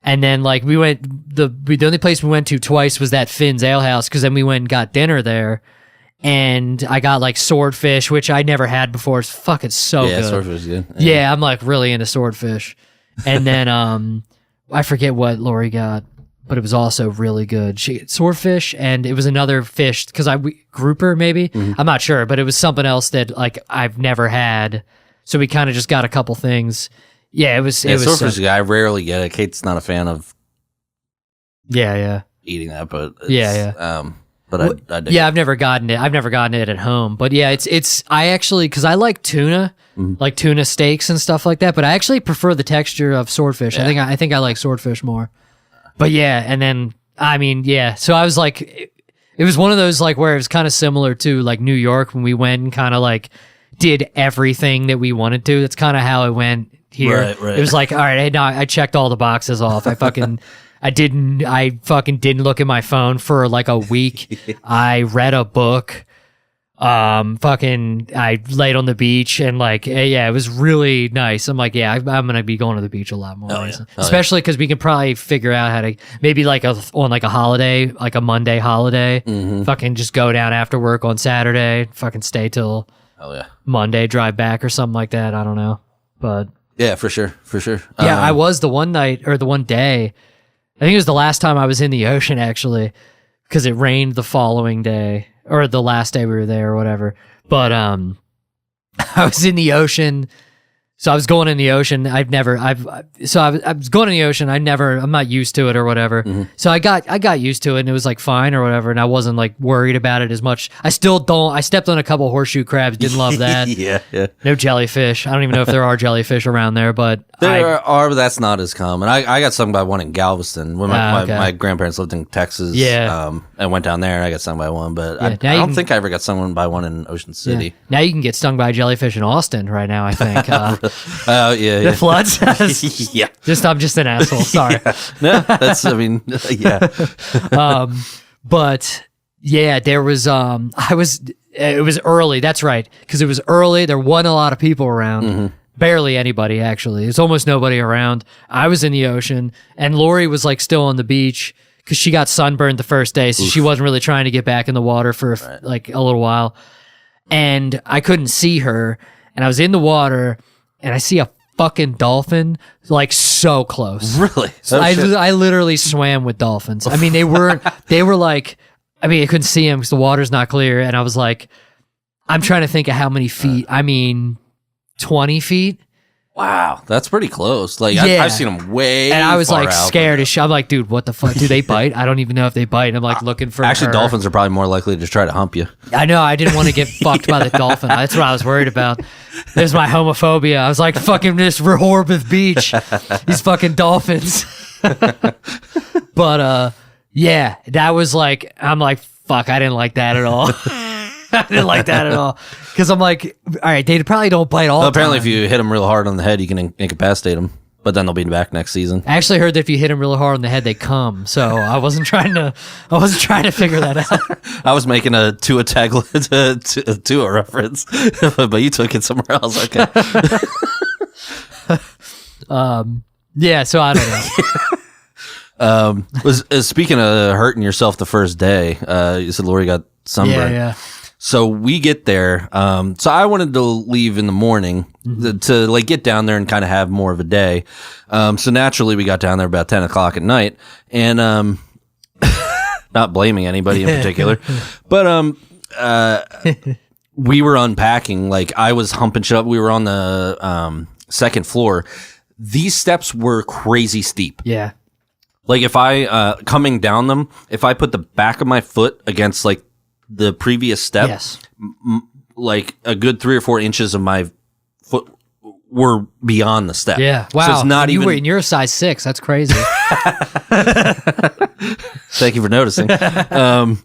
And then like we went, the only place we went to twice was that Finn's Ale House, because then we went and got dinner there, and I got like swordfish, which I never had before. It's fucking so good. Yeah, swordfish is good. Yeah, I'm like really into swordfish. And then I forget what Lori got, but it was also really good. She got swordfish, and it was another fish, because grouper maybe? I'm not sure, but it was something else that like I've never had. So we kind of just got a couple things. Yeah, it was swordfish. I rarely get it. Kate's not a fan of eating that, but but I do. Yeah, I've never gotten it. I've never gotten it at home. But yeah, I actually, because I like tuna, like tuna steaks and stuff like that, but I actually prefer the texture of swordfish. Yeah. I think I like swordfish more. But yeah, and then, I mean, yeah. So I was like, it was one of those like where it was kind of similar to like New York when we went and kind of like did everything that we wanted to. That's kind of how it went here. Right. It was like, all right, I checked all the boxes off. I fucking didn't look at my phone for like a week. I read a book. I laid on the beach, and like, yeah, it was really nice. I'm like, yeah, I'm gonna be going to the beach a lot more, especially because we can probably figure out how to maybe like on like a holiday, like a Monday holiday, fucking just go down after work on Saturday, fucking stay till Monday, drive back or something like that. I don't know, but yeah, for sure. Yeah, I was the one night or the one day. I think it was the last time I was in the ocean actually, because it rained the following day. Or the last day we were there or whatever. But I was in the ocean. So I was going in the ocean. I was going in the ocean. I'm not used to it or whatever. So I got used to it, and it was like fine or whatever. And I wasn't like worried about it as much. I stepped on a couple horseshoe crabs. Didn't love that. Yeah. No jellyfish. I don't even know if there are jellyfish around there, but there are, but that's not as common. I got stung by one in Galveston when my grandparents lived in Texas. Yeah. I went down there and I got stung by one, but I don't think I ever got stung by one in Ocean City. Yeah. Now you can get stung by a jellyfish in Austin right now, I think. Yeah. The floods? I'm just an asshole. Sorry. Yeah. No, that's, I mean, yeah. But yeah, there was it was early. That's right, because it was early. There wasn't a lot of people around. Barely anybody, actually. There's almost nobody around. I was in the ocean, and Lori was like still on the beach because she got sunburned the first day, so she wasn't really trying to get back in the water for like a little while. And I couldn't see her, and I was in the water, and I see a fucking dolphin like so close. Really? So I literally swam with dolphins. I mean, they were like, I mean, I couldn't see them because the water's not clear, and I was like, I'm trying to think of how many feet. I mean, 20 feet. Wow, that's pretty close. Like I've seen them way. And I was far like out, scared as shit. I'm like, dude, what the fuck? Do they bite? I don't even know if they bite. And I'm like looking for. Actually, her. dolphins are probably more likely to try to hump you. I know. I didn't want to get fucked by the dolphin. That's what I was worried about. There's my homophobia. I was like, fucking this Rehoboth Beach. These fucking dolphins. But yeah, that was like, I'm like, fuck, I didn't like that at all. I didn't like that at all. Because I'm like, all right, they probably don't bite all the Apparently, time. if you hit them real hard on the head, you can incapacitate them. But then they'll be back next season. I actually heard that if you hit them really hard on the head, they come. So I wasn't trying to figure that out. I was making a Tua Tua reference, but you took it somewhere else. Okay. Yeah, so I don't know. Speaking of hurting yourself the first day, you said Lori got sunburned. Yeah. So we get there. So I wanted to leave in the morning to like get down there and kind of have more of a day. So naturally we got down there about 10 o'clock at night, and not blaming anybody in particular, but we were unpacking. Like I was humping shit up. We were on the second floor. These steps were crazy steep. Yeah. Like if I coming down them, if I put the back of my foot against like the previous step, Yes. Like a good 3 or 4 inches of my foot were beyond the step. Yeah. Wow. So it's not even. And you're a size 6. That's crazy. Thank you for noticing. But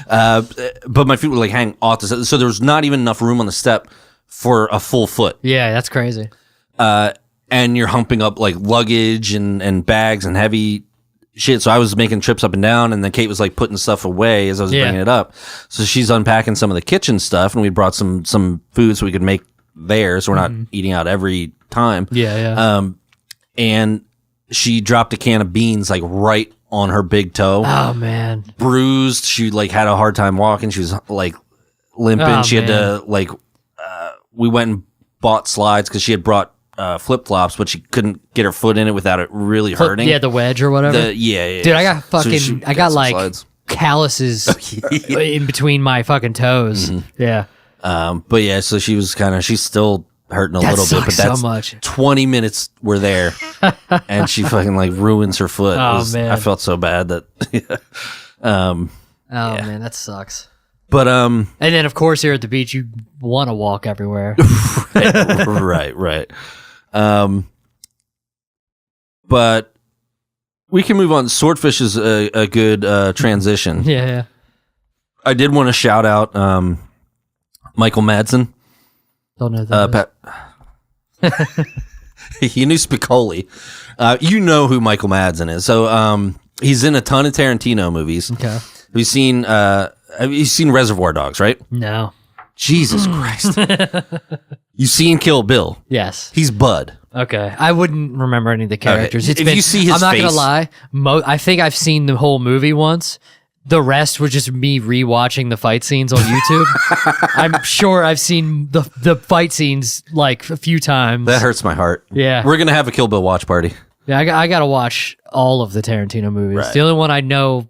my feet were like hanging off the step, so there was not even enough room on the step for a full foot. Yeah, that's crazy. And you're humping up like luggage and bags and heavy shit. So I was making trips up and down, and then Kate was like putting stuff away as I was bringing it up. So she's unpacking some of the kitchen stuff, and we brought some food so we could make there, so we're not eating out every time. Yeah. And she dropped a can of beans like right on her big toe. Oh man. Bruised. She like had a hard time walking. She was like limping. Oh, she had to like. We went and bought slides because she had brought flip flops, but she couldn't get her foot in it without it really hurting. Yeah, the wedge or whatever. Yeah. Dude, I got fucking, So I got some like slides. calluses in between my fucking toes. Yeah. But yeah, so she's still hurting a That little bit, but sucks so that's much. 20 minutes we're there, and she fucking like ruins her foot. Oh, man. I felt so bad that. Oh man, that sucks. But And then of course here at the beach, you want to walk everywhere. right. But we can move on. Swordfish is a good transition. Yeah. I did want to shout out Michael Madsen. Don't know that. You knew Spicoli. You know who Michael Madsen is. So he's in a ton of Tarantino movies. Okay. Have you seen Reservoir Dogs, right? No. Jesus Christ. You've seen Kill Bill. Yes. He's Bud. Okay. I wouldn't remember any of the characters. If you see his I'm not face- gonna lie. I think I've seen the whole movie once. The rest was just me rewatching the fight scenes on YouTube. I'm sure I've seen the fight scenes like a few times. That hurts my heart. Yeah. We're going to have a Kill Bill watch party. Yeah, I got to watch all of the Tarantino movies. Right. The only one I know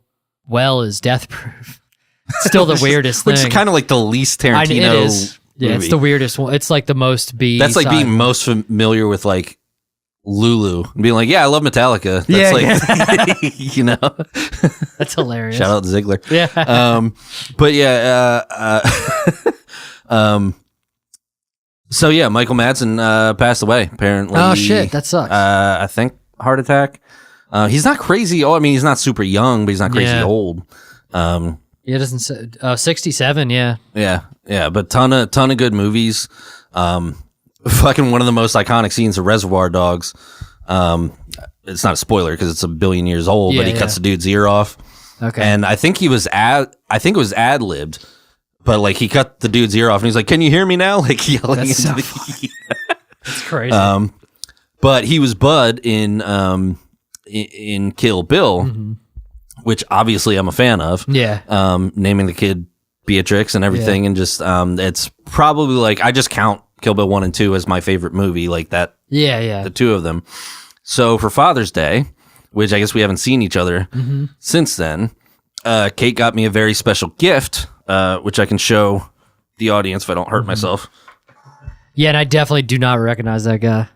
well is Death Proof. It's still the weirdest thing. Which is kind of like the least Tarantino it is. Yeah, movie. it's the weirdest one. It's like the most B. That's like being most familiar with like Lulu and being like, yeah, I love Metallica. That's you know, That's hilarious. shout out to Ziggler. Yeah. But yeah, so yeah, Michael Madsen passed away apparently. Oh shit, that sucks. I think heart attack. He's not crazy. Oh, I mean, he's not super young, but he's not crazy Yeah. old. Yeah, it doesn't say 67. Yeah. Yeah, but ton of good movies. Fucking one of the most iconic scenes of Reservoir Dogs. It's not a spoiler because it's a billion years old, but he cuts the dude's ear off. Okay. And I think it was ad-libbed, but like he cut the dude's ear off and he's like, "Can you hear me now?" Like yelling That's into so the It's crazy. But he was Bud in Kill Bill, which obviously I'm a fan of. Yeah. Naming the kid Beatrix and everything, and just it's probably like I just count Kill Bill 1 and 2 as my favorite movie, like that. Yeah. The two of them. So for Father's Day, which I guess we haven't seen each other since then, Kate got me a very special gift, which I can show the audience if I don't hurt myself. Yeah, and I definitely do not recognize that guy.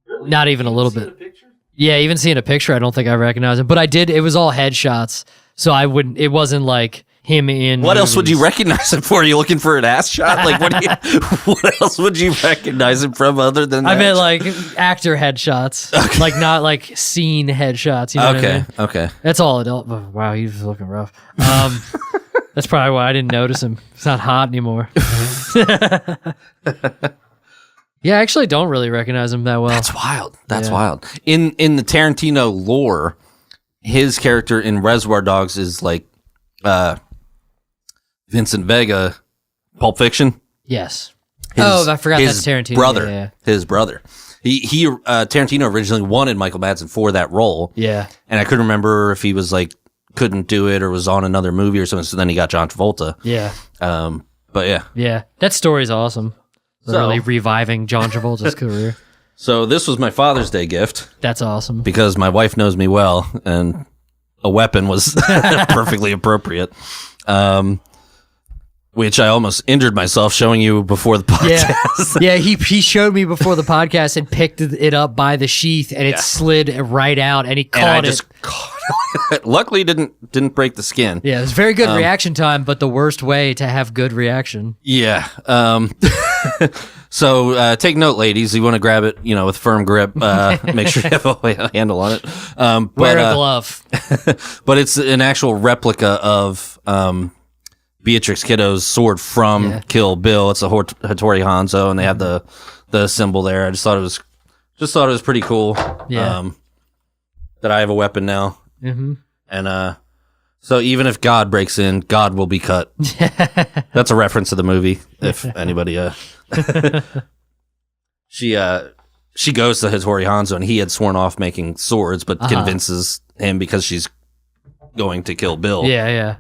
Really? Not even a little bit. Yeah, even seeing a picture, I don't think I recognize him. But I did. It was all headshots, so I wouldn't. It wasn't like him in. What movies. else would you recognize him for? Are you looking for an ass shot? Like, what else would you recognize him from other than that? I meant like actor headshots, like not like scene headshots. You know what I mean? Okay. That's all. Wow, he's looking rough. That's probably why I didn't notice him. It's not hot anymore. Yeah, I actually don't really recognize him that well. That's wild. That's wild. In the Tarantino lore, his character in Reservoir Dogs is like Vincent Vega, Pulp Fiction. Yes. I forgot that's Tarantino. Brother, Yeah. His brother. He Tarantino originally wanted Michael Madsen for that role. Yeah. And I couldn't remember if he was like couldn't do it or was on another movie or something. So then he got John Travolta. Yeah. But yeah. Yeah. That story's awesome. Really reviving John Travolta's career. So this was my Father's Day gift. That's awesome. Because my wife knows me well, and a weapon was perfectly appropriate. Which I almost injured myself showing you before the podcast. Yeah, he showed me before the podcast and picked it up by the sheath, and it slid right out, and he caught and I it. just caught it. Luckily, didn't break the skin. Yeah, it was very good reaction time, but the worst way to have good reaction. Yeah. So take note, ladies. You want to grab it, with firm grip. Make sure you have a handle on it. Wear a glove. But it's an actual replica of Beatrix Kiddo's sword from Kill Bill. It's a Hattori Hanzo, and they have the symbol there. I just thought it was pretty cool. Yeah. That I have a weapon now. Mm-hmm. And so even if God breaks in, God will be cut. That's a reference to the movie. If anybody, she goes to Hattori Hanzo, and he had sworn off making swords, but convinces him because she's going to kill Bill. Yeah.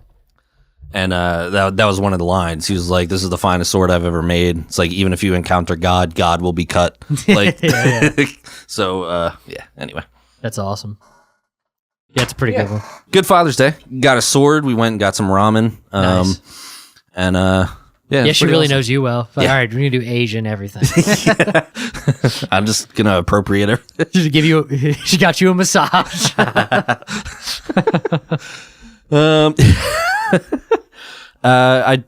And that was one of the lines. He was like, "This is the finest sword I've ever made." It's like, even if you encounter God, God will be cut. Like, So anyway, that's awesome. Yeah, it's a pretty good one. Good Father's Day. Got a sword. We went and got some ramen. Nice. And she really awesome. knows you well. All right, we're gonna do Asian everything. I'm just gonna appropriate her. She got you a massage. I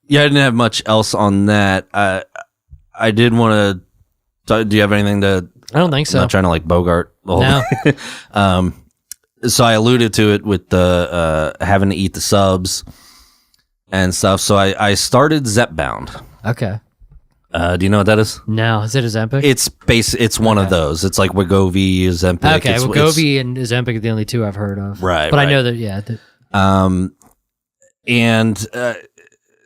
didn't have much else on that. I did want to. Do you have anything to? I don't think so. I'm not trying to like Bogart the whole thing. So I alluded to it with the having to eat the subs and stuff. So I started Zepbound. Okay. Do you know what that is? No, is it Ozempic? It's one of those. It's like Wegovy, Ozempic. Okay, Wegovy and Ozempic are the only two I've heard of. Right, but right. I know that.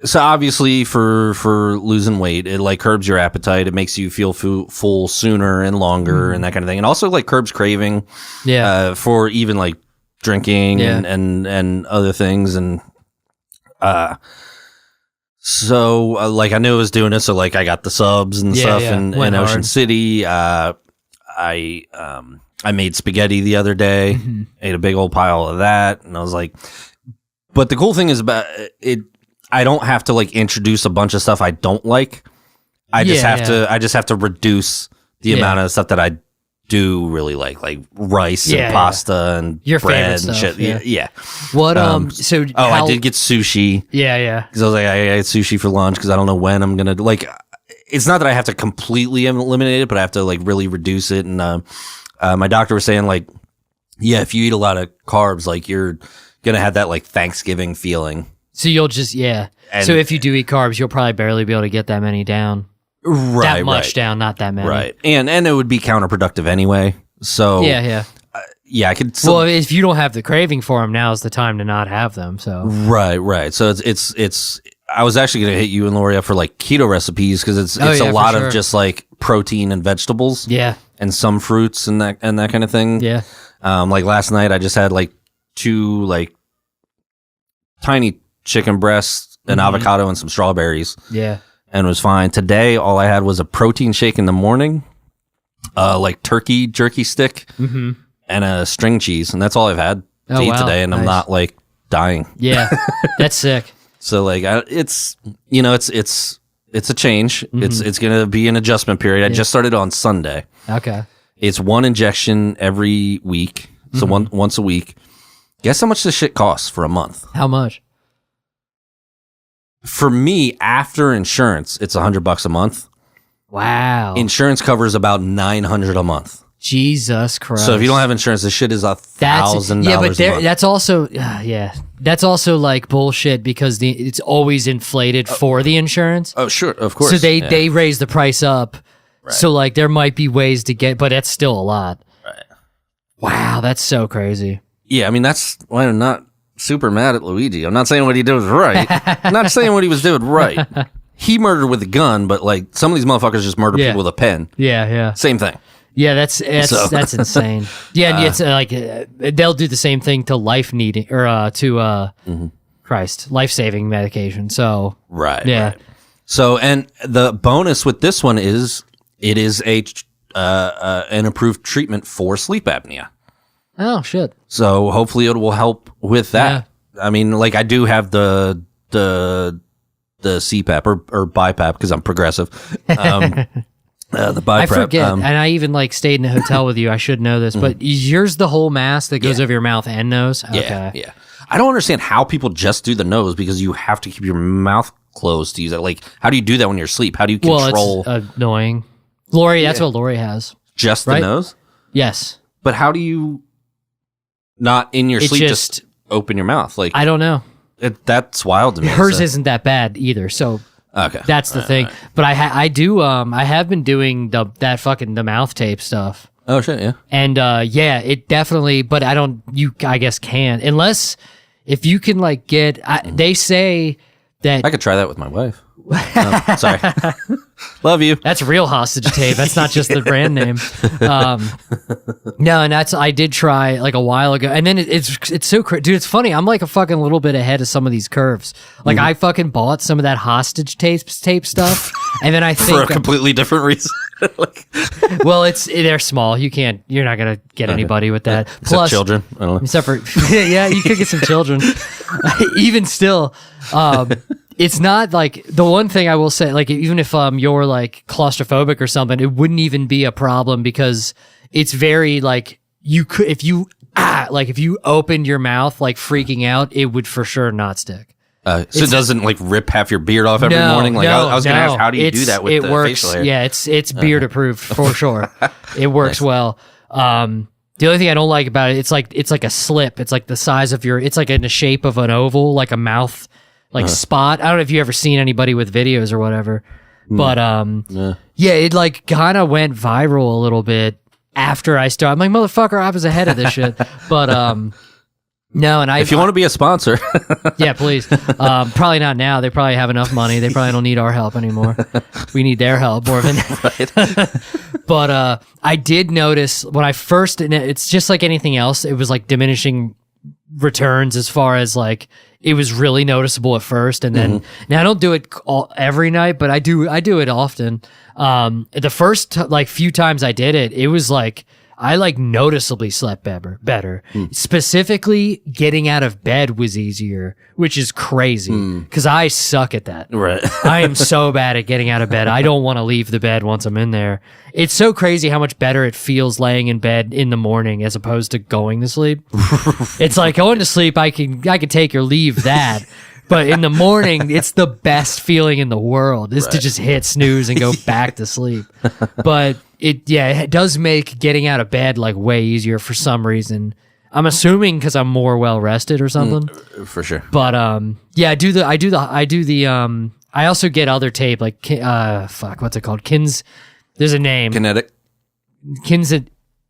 So obviously for losing weight, it like curbs your appetite. It makes you feel full sooner and longer and that kind of thing. And also like curbs craving. Yeah. For even like drinking and other things. And so like I knew I was doing it. So like I got the subs and stuff in Ocean City. I made spaghetti the other day, ate a big old pile of that. And I was like, but the cool thing is about it, I don't have to like introduce a bunch of stuff I don't like. I just have to reduce the amount of stuff that I do really like rice and pasta and your bread favorite and stuff, shit. Yeah. What I did get sushi. Yeah. Because I was like, I ate sushi for lunch because I don't know when I'm gonna like. It's not that I have to completely eliminate it, but I have to like really reduce it. And my doctor was saying like, yeah, if you eat a lot of carbs, like you're gonna have that like Thanksgiving feeling. So you'll just so if you do eat carbs, you'll probably barely be able to get that many down. Right, that much down, not that many. Right, and it would be counterproductive anyway. So yeah. yeah, I could still, Well, if you don't have the craving for them, now is the time to not have them. So right. So it's I was actually going to hit you and Lori up for like keto recipes because it's yeah, a lot for sure. of just like protein and vegetables. yeah, And some fruits and that kind of thing. yeah. Like last night I just had like 2 like tiny chicken breasts, an avocado and some strawberries. Yeah. And it was fine. Today all I had was a protein shake in the morning, like turkey jerky stick and a string cheese, and that's all I've had to eat today, and I'm not like dying. Yeah, that's sick. So like it's a change. It's going to be an adjustment period. I just started on Sunday. Okay. It's 1 injection every week. So once a week. Guess how much this shit costs for a month? How much? For me, after insurance, it's $100 a month. Wow. Insurance covers about $900 a month. Jesus Christ. So if you don't have insurance, this shit is $1,000. Yeah, but a month. that's also that's also like bullshit because it's always inflated for the insurance. Oh, sure, of course. So they raise the price up. Right. So like there might be ways to get, but that's still a lot. Right. Wow, that's so crazy. Yeah, I mean that's why I'm not super mad at Luigi. I'm not saying what he did was right. I'm not saying what he was doing right. He murdered with a gun, but like some of these motherfuckers just murder people with a pen. Yeah. Same thing. Yeah, that's insane. Yeah, and it's like they'll do the same thing to life needing or to life saving medication. So right. Yeah. Right. So and the bonus with this one is it is an approved treatment for sleep apnea. Oh shit. So hopefully it will help with that. Yeah. I mean, like I do have the CPAP or BiPAP because I'm progressive. The BiPAP. I forget, and I even like stayed in a hotel with you. I should know this, but is yours the whole mask that goes over your mouth and nose? Okay. Yeah. I don't understand how people just do the nose because you have to keep your mouth closed to use it. Like, how do you do that when you're asleep? How do you control? Well, it's annoying. Lori, that's what Lori has. Just right? the nose? Yes. But how do you not in your sleep just open your mouth? Like I don't know. That's wild to me. Hers isn't that bad either. So okay, that's the thing. Right. But I have been doing the mouth tape stuff. Oh shit, yeah. And it definitely. But I guess can't unless if you can like get. They say that I could try that with my wife. Oh, sorry. Love you. That's real hostage tape. That's not just the brand name. No, and I did try like a while ago, and then it's so dude. It's funny. I'm like a fucking little bit ahead of some of these curves. Like I fucking bought some of that hostage tape stuff, and then I think for a completely different reason. Well, they're small. You're not gonna get anybody with that. Except children. I don't know. Except for yeah, you could get some children. Even still. It's not like the one thing I will say, like even if you're like claustrophobic or something, it wouldn't even be a problem because it's very like you could if you opened your mouth like freaking out, it would for sure not stick. So it doesn't like rip half your beard off every morning. Like I was gonna ask, how do you do that with the facial hair? Yeah, it's beard approved for sure. It works well. The only thing I don't like about it, it's like a slip. It's like the size of it's like in the shape of an oval, like a mouth. Like spot. I don't know if you ever seen anybody with videos or whatever, but it like kind of went viral a little bit after I started. I'm like, motherfucker, I was ahead of this shit. But no, and if you want to be a sponsor, yeah, please. Probably not now. They probably have enough money. They probably don't need our help anymore. We need their help more than. Right. But I did notice when I first. It's just like anything else. It was like diminishing returns as far as like. It was really noticeable at first, and then now I don't do it every night, but I do it often. The first few times I did it, it was like I like noticeably slept better. Specifically, getting out of bed was easier, which is crazy because I suck at that. Right, I am so bad at getting out of bed. I don't want to leave the bed once I'm in there. It's so crazy how much better it feels laying in bed in the morning as opposed to going to sleep. It's like going to sleep. I can take or leave that. But in the morning, it's the best feeling in the world is to just hit snooze and go back to sleep. But it does make getting out of bed like way easier for some reason. I'm assuming because I'm more well rested or something. For sure. But I also get other tape like what's it called? There's a name. Kinetic.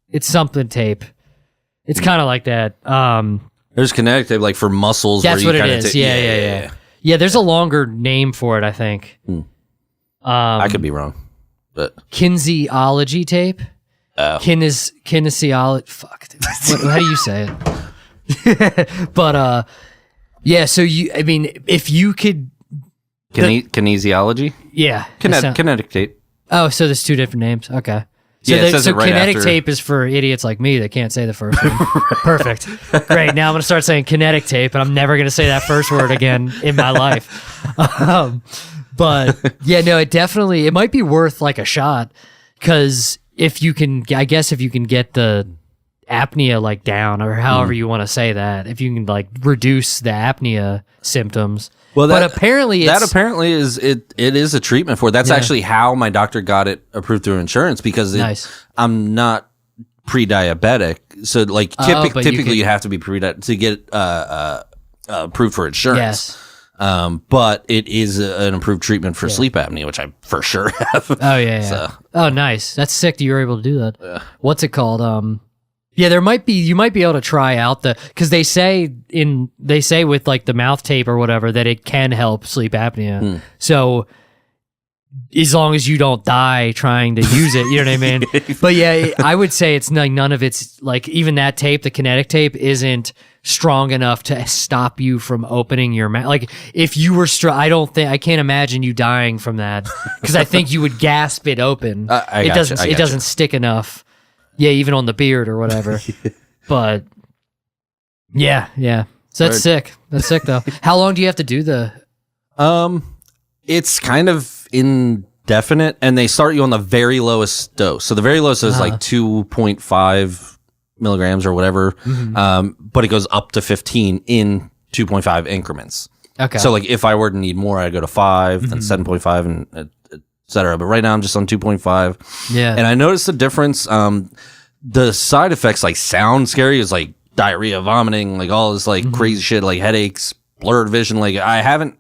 It's something tape. It's kind of like that. There's kinetic tape, like for muscles. That's where what you it is. Yeah. Yeah, there's a longer name for it, I think. I could be wrong, but kinesiology tape. Oh. Kinesiology. Fuck. Dude. How do you say it? But yeah. So if you could, kinesiology. Yeah. Kinetic tape. Oh, so there's two different names. Okay. So, Yeah, it says it right kinetic after. tape is for idiots like me that can't say the first one. Perfect. Great. Now I'm going to start saying kinetic tape, and I'm never going to say that first word again in my life. But yeah, no, it might be worth like a shot, because if you can get the apnea like down, or however you want to say that, if you can like reduce the apnea symptoms. Well, but apparently is it is a treatment for it. That's actually how my doctor got it approved through insurance, because I'm not pre-diabetic. So like typically you have to be to get approved for insurance. Yes. But it is an approved treatment for sleep apnea, which I for sure have. Oh yeah. So. Oh nice. That's sick that you were able to do that. Yeah. What's it called? Yeah, you might be able to try out because they say with like the mouth tape or whatever that it can help sleep apnea. So as long as you don't die trying to use it, you know what I mean? But yeah, I would say it's like none of it's like, even that tape, the kinetic tape, isn't strong enough to stop you from opening your mouth. Like if you were I can't imagine you dying from that, because I think you would gasp it open. It doesn't stick enough. Yeah, even on the beard or whatever. But yeah. So that's sick. That's sick though. How long do you have to do the? It's kind of indefinite, and they start you on the very lowest dose. So the very lowest is like 2.5 milligrams or whatever. But it goes up to 15 in 2.5 increments. Okay. So like if I were to need more, I'd go to 5, then 7.5, and etc. But right now I'm just on 2.5. Yeah. And I noticed the difference. The side effects like sound scary. Is like diarrhea, vomiting, like all this like crazy shit, like headaches, blurred vision. Like I haven't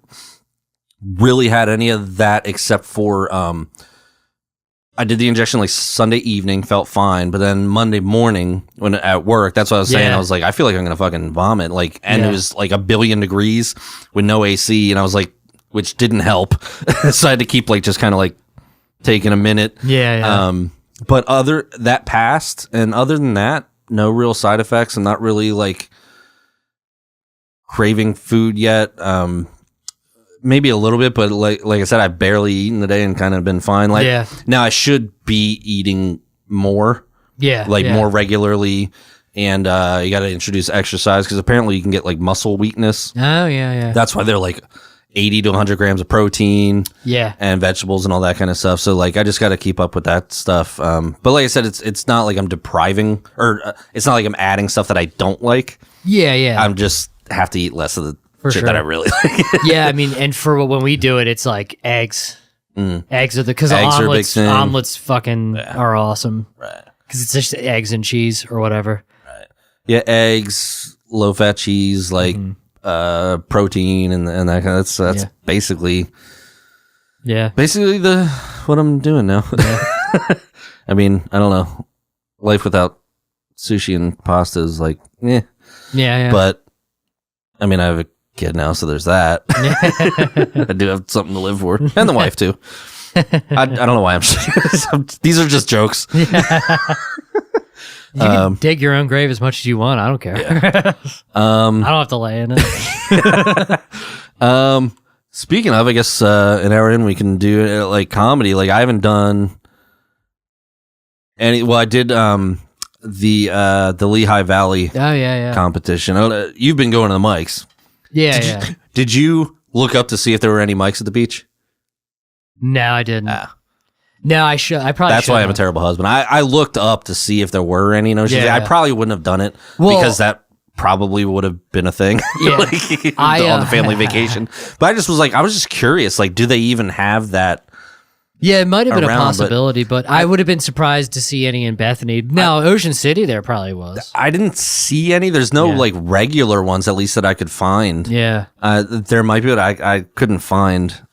really had any of that, except for I did the injection like Sunday evening, felt fine, but then Monday morning when at work, that's what I was saying. I was like, I feel like I'm gonna fucking vomit. Like, and it was like 1,000,000,000 degrees with no AC, and I was like, which didn't help. So I had to keep like just kind of like taking a minute. But that passed, and other than that, no real side effects. I'm not really like craving food yet. Maybe a little bit, but like I said, I've barely eaten today and kind of been fine. Like now I should be eating more. More regularly. And you got to introduce exercise, because apparently you can get like muscle weakness. Oh yeah. That's why they're like 80 to 100 grams of protein, and vegetables and all that kind of stuff. So like I just got to keep up with that stuff. But like I said, it's not like I'm depriving, or it's not like I'm adding stuff that I don't like. I'm just have to eat less of the shit that I really like. I mean, and for when we do it, it's like eggs. Eggs are because omelets fucking are awesome, right? Because it's just eggs and cheese or whatever. Right. Yeah, eggs, low fat cheese, like. Protein and that kind of, that's basically what I'm doing now. I mean, I don't know, life without sushi and pasta is like but I mean, I have a kid now, so there's that. I do have something to live for, and the wife too. I don't know why these are just jokes. You can dig your own grave as much as you want. I don't care. I don't have to lay in it. Speaking of, I guess an hour in we can do like comedy. Like I haven't done any. Well, I did the Lehigh Valley competition. You've been going to the mics. Did you look up to see if there were any mics at the beach? No, I didn't. No, I should. I probably. That's why I'm a terrible husband. I looked up to see if there were any. I probably wouldn't have done it because that probably would have been a thing. On the family vacation. But I was just curious. Like, do they even have that? Yeah, it might have been a possibility, but I would have been surprised to see any in Bethany. Now, Ocean City, there probably was. I didn't see any. There's no like regular ones, at least that I could find. There might be, but I couldn't find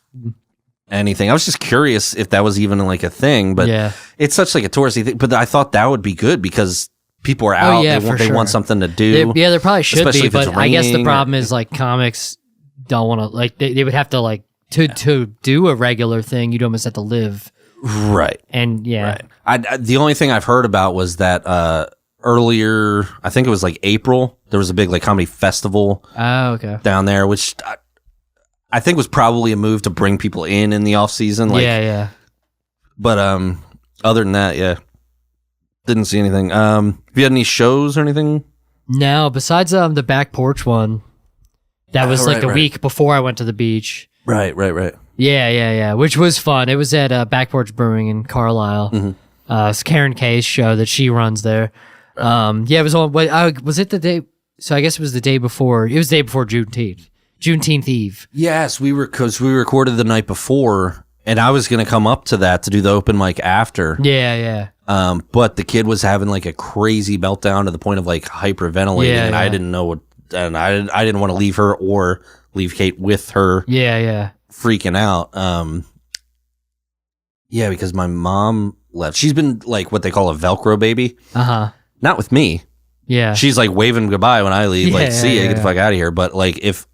anything. I was just curious if that was even like a thing, but it's such like a touristy thing. But I thought that would be good because people are out. yeah, they for want sure. something to do. There probably should Especially be, if it's but I guess the raining problem is like comics don't want to like they would have to like to do a regular thing. You'd almost have to live. Right. And yeah, The only thing I've heard about was that earlier, I think it was like April, there was a big like comedy festival okay. down there, which I think was probably a move to bring people in the off season. Like, yeah. But other than that, yeah, didn't see anything. Have you had any shows or anything? No, besides the back porch one, that was like the week before I went to the beach. Right. Yeah. Which was fun. It was at Back Porch Brewing in Carlisle. Mm-hmm. It's Karen Kay's show that she runs there. It was on. Was it the day? So I guess it was the day before. It was the day before Juneteenth Eve. Yes, because we recorded the night before, and I was going to come up to that to do the open mic after. Yeah. But the kid was having like a crazy meltdown to the point of like hyperventilating, and I didn't know what, and I didn't want to leave her or leave Kate with her. Yeah. Freaking out. Because my mom left. She's been like what they call a Velcro baby. Not with me. Yeah. She's like waving goodbye when I leave. See ya, get the fuck out of here. But like if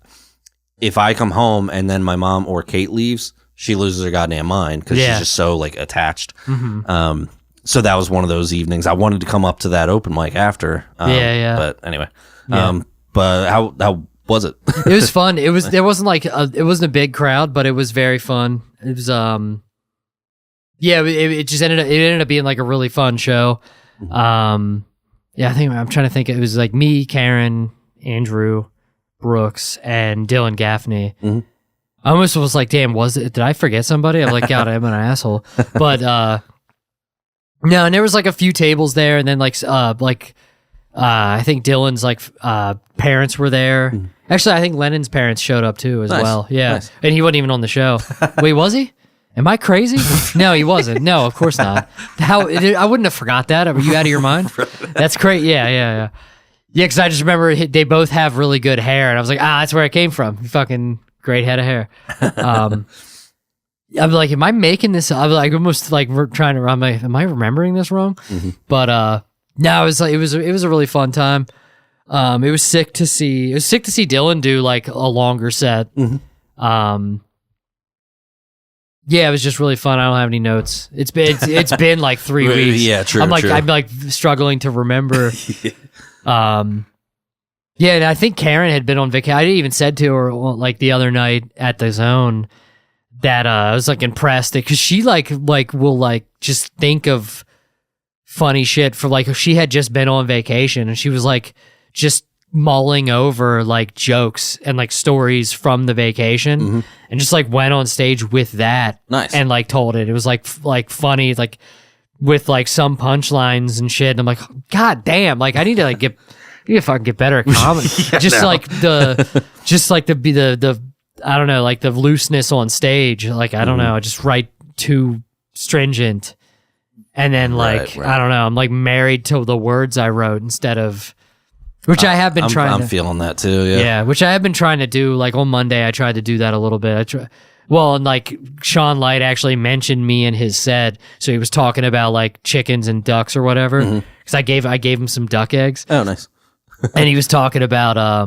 I come home and then my mom or Kate leaves, she loses her goddamn mind because she's just so like attached. Mm-hmm. So that was one of those evenings. I wanted to come up to that open mic after. But anyway. But how was it? It was fun. It wasn't a big crowd, but it was very fun. It was it just ended up being like a really fun show. I think I'm trying to think. It was like me, Karen, Andrew, Brooks, and Dylan Gaffney. Mm-hmm. I almost was like, damn, did I forget somebody? I'm like, God, I'm an asshole. But no, and there was like a few tables there, and then I think Dylan's like parents were there. Mm-hmm. Actually, I think Lennon's parents showed up too as well. Yeah, nice. And he wasn't even on the show. Wait, was he? Am I crazy? No, he wasn't. No, of course not. I wouldn't have forgot that. Are you out of your mind? That's great. Yeah. Yeah, because I just remember they both have really good hair, and I was like, that's where it came from. Fucking great head of hair. I'm like, am I making this? I'm like almost like trying to. Am I remembering this wrong? Mm-hmm. But no, it was a really fun time. It was sick to see Dylan do like a longer set. Mm-hmm. Yeah, it was just really fun. I don't have any notes. It's been like 3 weeks. Yeah, true. I'm true. like struggling to remember. And I think Karen had been on vacation. I even said to her like the other night at the Zone that I was like impressed because she like will like just think of funny shit for like she had just been on vacation and she was like just mulling over like jokes and like stories from the vacation and just like went on stage with that. Nice. And like told it. It was like funny, like with like some punchlines and shit. And I'm like, God damn, like I need to fucking get better at comedy. Just like the I don't know, like the looseness on stage. Like I don't know, I just write too stringent. And then like I don't know, I'm like married to the words I wrote instead of which I have been trying to... I'm feeling that too, yeah. Yeah, which I have been trying to do. Like on Monday, I tried to do that a little bit. And like Sean Light actually mentioned me in his set. So he was talking about like chickens and ducks or whatever. Because I gave him some duck eggs. Oh, nice. And he was talking about I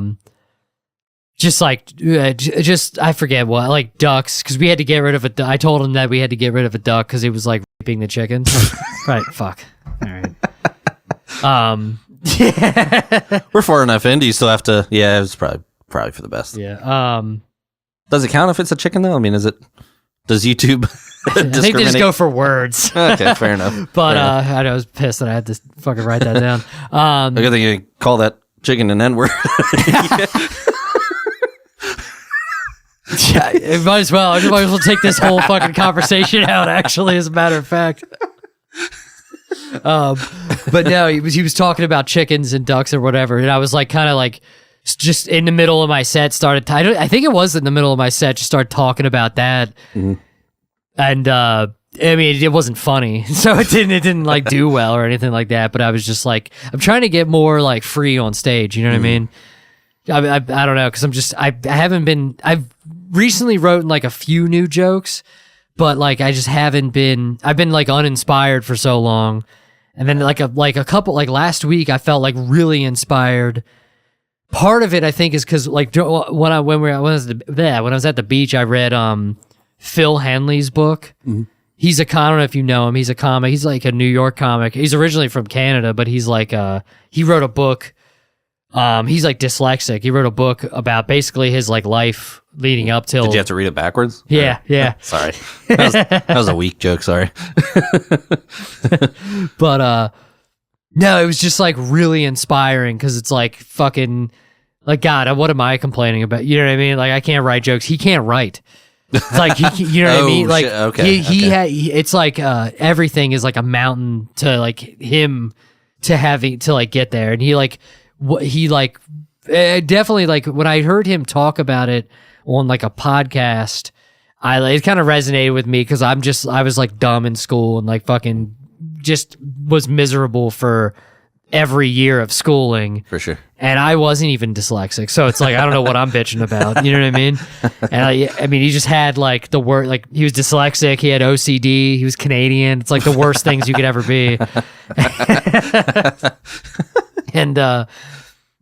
forget what, like ducks. Because we had to get rid of I told him that we had to get rid of a duck because it was like raping the chickens. Right, fuck. All right. We're far enough in. Do you still have to? Yeah, it's probably for the best. Yeah. Does it count if it's a chicken though? I mean, does YouTube? I think they just go for words. Okay, fair enough. But I was pissed that I had to fucking write that down. I think you call that chicken an N-word. Yeah, it might as well. I might as well take this whole fucking conversation out. Actually, as a matter of fact. But no, he was talking about chickens and ducks or whatever, and I was like, kind of like, just in the middle of my set, I think it was in the middle of my set, just started talking about that, and I mean, it wasn't funny, so it didn't like do well or anything like that. But I was just like, I'm trying to get more like free on stage. You know what I mean? I don't know, because I've recently wrote like a few new jokes. But like I just haven't been. I've been like uninspired for so long, And then like a couple, like last week, I felt like really inspired. Part of it, I think, is because like when I was at the beach, I read Phil Hanley's book. Mm-hmm. He's I don't know if you know him. He's a comic. He's like a New York comic. He's originally from Canada, but he's like he wrote a book. He's like dyslexic. He wrote a book about basically his like life leading up till. Did you have to read it backwards? Yeah, yeah. Sorry, that was a weak joke. Sorry. But no, it was just like really inspiring because it's like fucking like God. What am I complaining about? You know what I mean? Like I can't write jokes. He can't write. It's like you know what I mean? Like shit. Okay. It's like everything is like a mountain to like him to having to like get there, and he definitely like when I heard him talk about it on like a podcast, it kind of resonated with me because I was like dumb in school and like fucking just was miserable for every year of schooling. For sure. And I wasn't even dyslexic. So it's like, I don't know what I'm bitching about. You know what I mean? And I mean, he just had like the word, like he was dyslexic. He had OCD. He was Canadian. It's like the worst things you could ever be. And,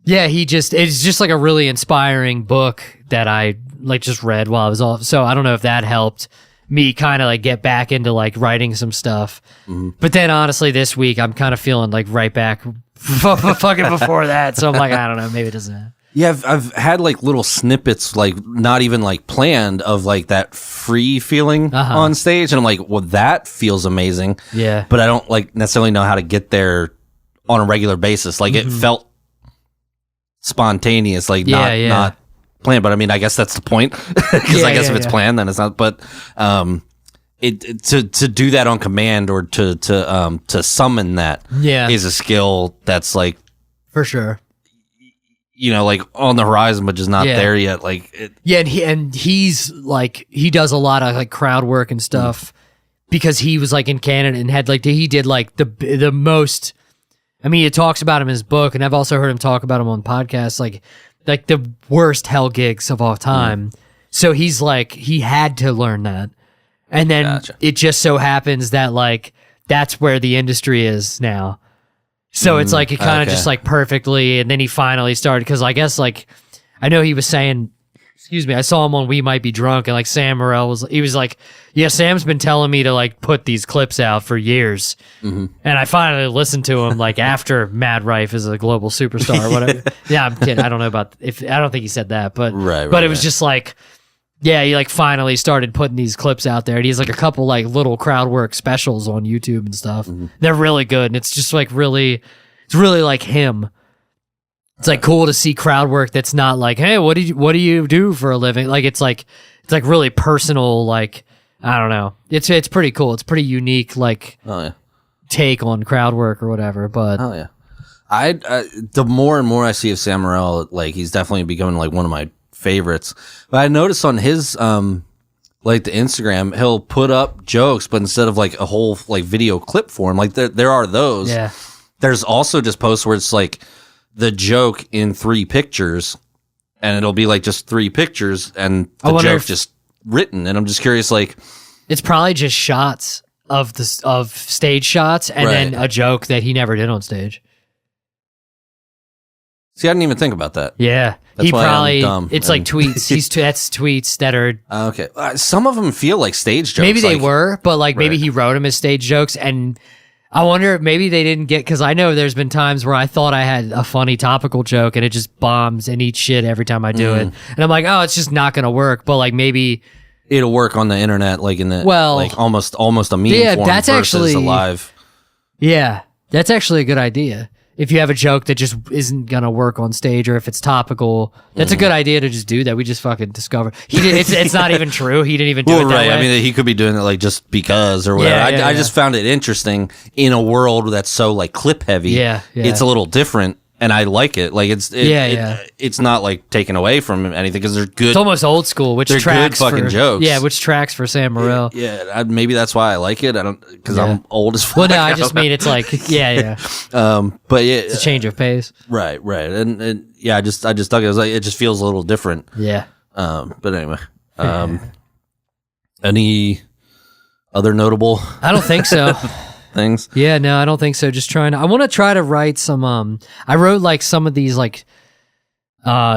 yeah, it's just like a really inspiring book that I like just read while I was off. So I don't know if that helped me kind of like get back into like writing some stuff. Mm-hmm. But then honestly, this week I'm kind of feeling like right back fucking before that. So I'm like, I don't know, maybe it doesn't. Yeah, I've had like little snippets, like not even like planned, of like that free feeling on stage. And I'm like, well, that feels amazing. Yeah. But I don't like necessarily know how to get there on a regular basis. Like it felt spontaneous, like not planned. But I mean, I guess that's the point, because I guess if it's planned, then it's not. But to do that on command or to summon that is a skill that's like for sure, you know, like on the horizon, but just not there yet. Like and he's like he does a lot of like crowd work and stuff because he was like in Canada and had like he did like the most. I mean, he talks about him in his book, and I've also heard him talk about him on podcasts, like the worst hell gigs of all time. So he's like, he had to learn that. And then it just so happens that like, that's where the industry is now. So it's like, it kind of just like perfectly, and then he finally started, because I guess like, I know he was saying, excuse me, I saw him on We Might Be Drunk, and like Sam Morril was like, yeah, Sam's been telling me to like put these clips out for years. And I finally listened to him like after Mad Rife is a global superstar or whatever. Yeah, I'm kidding. I don't know about I don't think he said that, but it was just like, yeah, he like finally started putting these clips out there, and he's like a couple like little crowd work specials on YouTube and stuff. They're really good, and it's just like it's really like him. It's like cool to see crowd work that's not like, hey, what do you do for a living? Like it's like really personal. Like I don't know. It's pretty cool. It's pretty unique. Like take on crowd work or whatever. But the more and more I see of Sam Morril, like he's definitely becoming like one of my favorites. But I noticed on his like the Instagram, he'll put up jokes, but instead of like a whole like video clip for him, like there are those. Yeah. There's also just posts where it's like the joke in 3 pictures, and it'll be like just 3 pictures and the joke just written. And I'm just curious, like it's probably just shots of stage shots and then a joke that he never did on stage. See, I didn't even think about that. Yeah. That's he why probably, I'm dumb. it's like tweets. That's tweets that are. Okay. Some of them feel like stage jokes. Maybe they were, but like maybe he wrote them as stage jokes, and I wonder if maybe they didn't get, because I know there's been times where I thought I had a funny topical joke and it just bombs and eats shit every time I do it. And I'm like, oh, it's just not going to work. But like maybe it'll work on the internet, like in the, like almost a meme form that's versus actually, a live. Yeah, that's actually a good idea. If you have a joke that just isn't going to work on stage, or if it's topical, that's a good idea to just do that. We just fucking discovered. It's not even true. He didn't even do it that way. I mean, he could be doing it like just because or whatever. I just found it interesting in a world that's so like clip heavy. Yeah. It's a little different, and I like it. Like it's not like taken away from anything, because they're good. It's almost old school, which tracks good fucking jokes. Yeah, which tracks for Sam Morril. Yeah, maybe that's why I like it. I don't, because I'm old as fuck. Well, no, I just mean it's like yeah. But yeah, it's a change of pace. Right, and yeah, I just dug it. It was like, it just feels a little different. Yeah. But anyway, any other notable? I don't think so. things. Yeah, no, I don't think so. Just I want to try to write some, I wrote like some of these like,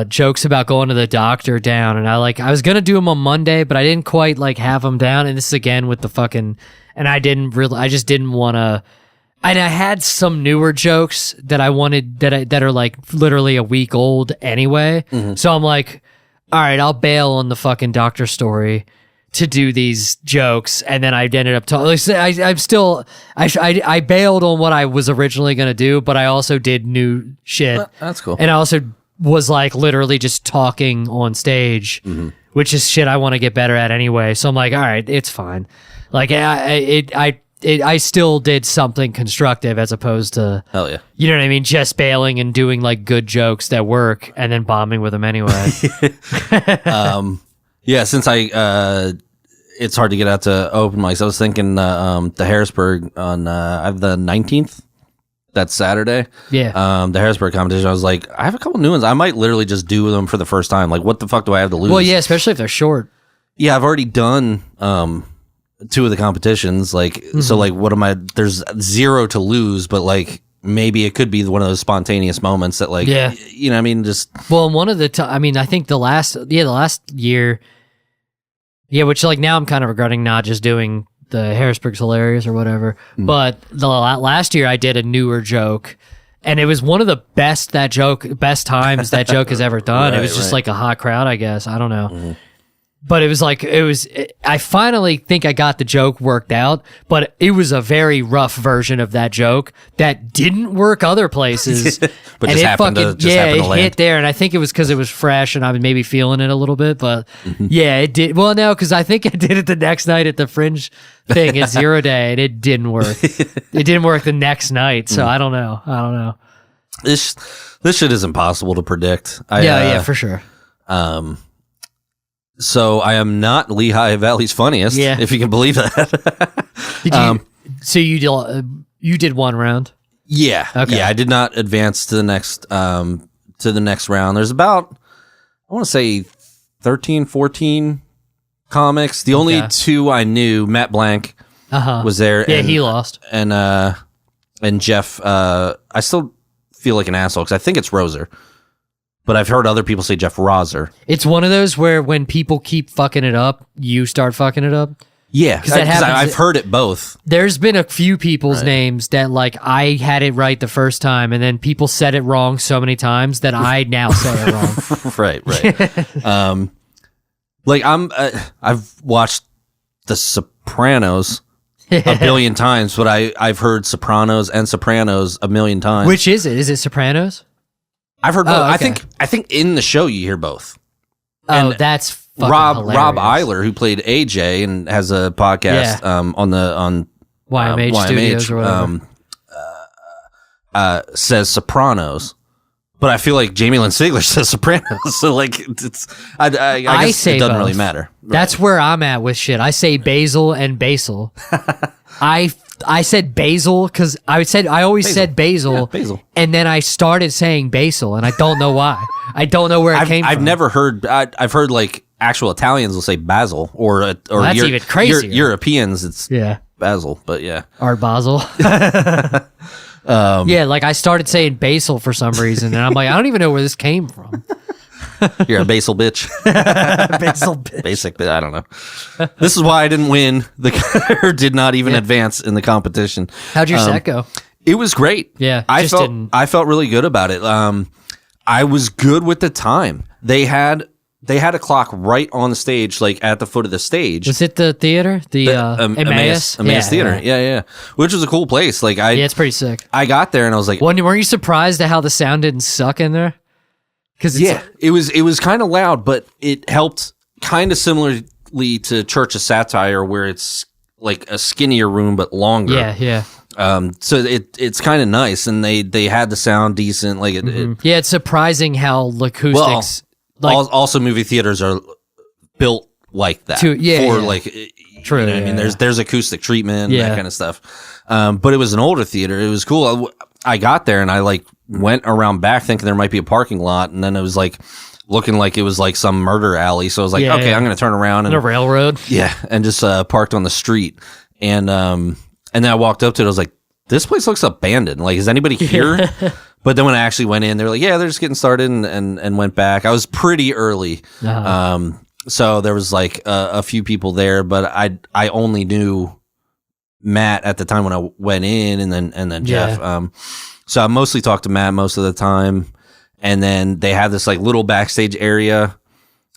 jokes about going to the doctor down, and I was going to do them on Monday, but I didn't quite like have them down. And this is again with the fucking, and I just didn't want to, and I had some newer jokes that I wanted that are like literally a week old anyway. So I'm like, all right, I'll bail on the fucking doctor story to do these jokes, and then I ended up I bailed on what I was originally going to do, but I also did new shit. That's cool. And I also was like literally just talking on stage, which is shit I want to get better at anyway. So I'm like, all right, it's fine. Like I still did something constructive as opposed to, hell yeah, you know what I mean? Just bailing and doing like good jokes that work and then bombing with them anyway. Yeah, since it's hard to get out to open mics. I was thinking the Harrisburg on I have the 19th. That's Saturday. Yeah. The Harrisburg competition. I was like, I have a couple new ones. I might literally just do them for the first time. Like, what the fuck do I have to lose? Well, yeah, especially if they're short. Yeah, I've already done 2 of the competitions. Like, so like, what am I? There's 0 to lose, but like, maybe it could be one of those spontaneous moments that like, yeah, you know what I mean? Just, well, one of the, I mean, I think the last year, yeah, which like now I'm kind of regretting not just doing the Harrisburg's hilarious or whatever. But the last year I did a newer joke, and it was one of the best times that joke has ever done. It was just like a hot crowd, I guess. I don't know. But it was like, I finally think I got the joke worked out, but it was a very rough version of that joke that didn't work other places. but and just it happened fucking, to it land. hit there. And I think it was because it was fresh and I was maybe feeling it a little bit, but yeah, it did. Well, no, because I think I did it the next night at the Fringe thing at 0 Day, and it didn't work. It didn't work the next night. So I don't know. This shit is impossible to predict. Yeah, for sure. So I am not Lehigh Valley's funniest, if you can believe that. Did you? So you did one round? Yeah, Okay. yeah. I did not advance to the next round. There's about, I want to say 13, 14 comics. The only 2 I knew, Matt Blank was there. Yeah, he lost. And Jeff, I still feel like an asshole because I think it's Roser. But I've heard other people say Jeff Roser. It's one of those where when people keep fucking it up, you start fucking it up. Yeah, because I've heard it both. There's been a few people's names that like I had it right the first time, and then people said it wrong so many times that I now say it wrong. Right. Like I've watched The Sopranos a billion times, but I've heard Sopranos and Sopranos a million times. Which is it? Is it Sopranos? I've heard both. Oh, okay. I think in the show you hear both. Oh, And that's fucking Rob hilarious. Eiler, who played AJ and has a podcast on YMH Studios or whatever. says Sopranos. But I feel like Jamie Lynn Sigler says Sopranos, so like it's I guess say it doesn't both. really matter. That's where I'm at with shit. I say basil and basil. I said basil because I always said basil, Yeah, basil. and then I started saying basil, and I don't know why. I don't know where it came from. I've never heard. I've heard like actual Italians will say basil, or that's even crazier. Europeans, it's Yeah, basil, but yeah. Art Basel. Yeah, like I started saying basil for some reason, and I'm like, I don't even know where this came from. You're a basil bitch. Basil bitch. Basic, but I don't know. This is why I didn't win or did not even advance in the competition. How'd your set go? It was great. Yeah, I didn't. felt really good about it. I was good with the time. They had a clock right on the stage, like at the foot of the stage. Was it the theater? The Emmaus? Emmaus Theater. Yeah. Which was a cool place. Like Yeah, it's pretty sick. I got there and I was like, Weren't you surprised at how the sound didn't suck in there? Because it was kind of loud, but it helped kind of similarly to Church of Satire, where it's like a skinnier room but longer. Yeah. So it's kind of nice, and they had the sound decent. Like Yeah, it's surprising how acoustics. also movie theaters are built like that. True. I mean, there's acoustic treatment and that kind of stuff. But it was an older theater. It was cool. I got there and I like went around back thinking there might be a parking lot, and then it was like looking like it was like some murder alley. So I was like, okay, I'm going to turn around and a railroad. Yeah, and just parked on the street. And And then I walked up to it. I was like, this place looks abandoned. Like, is anybody here? But then when I actually went in, they were like, yeah, they're just getting started, and went back. I was pretty early. So there was like a few people there, but I only knew Matt at the time when I went in, and then Jeff. So I mostly talked to Matt most of the time. And then they have this like little backstage area,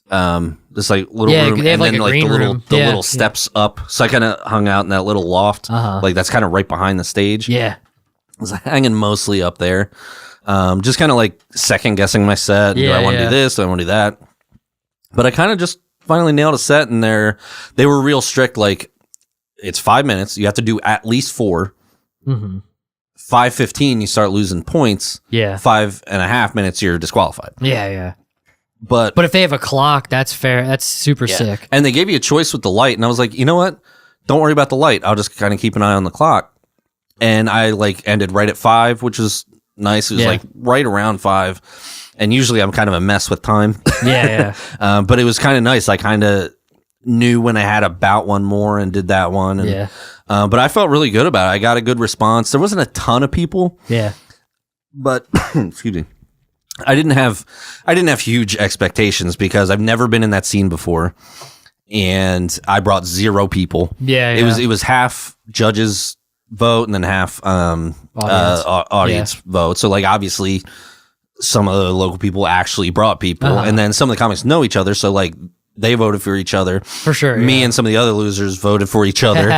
this like little room, they have, and like, then a like green room. the little steps up. So I kind of hung out in that little loft, like that's kind of right behind the stage. Yeah, I was hanging mostly up there, just kind of like second guessing my set. Do I want to do this? Do I want to do that? But I kind of just finally nailed a set, and they were real strict. Like, it's 5 minutes. You have to do at least 4. 5:15, you start losing points. 5.5 minutes, you're disqualified. Yeah. But if they have a clock, that's fair. That's super sick. And they gave you a choice with the light, and I was like, you know what? Don't worry about the light. I'll just kind of keep an eye on the clock. And I like ended right at 5, which was nice. It was like right around 5. And usually I'm kind of a mess with time. But it was kind of nice. I kind of knew when I had about one more and did that one. And, but I felt really good about it. I got a good response. There wasn't a ton of people. But excuse me. I didn't have huge expectations because I've never been in that scene before, and I brought 0 people. It was half judges vote and then half audience vote. So like obviously some of the local people actually brought people, and then some of the comics know each other, so like they voted for each other for sure. Me and some of the other losers voted for each other,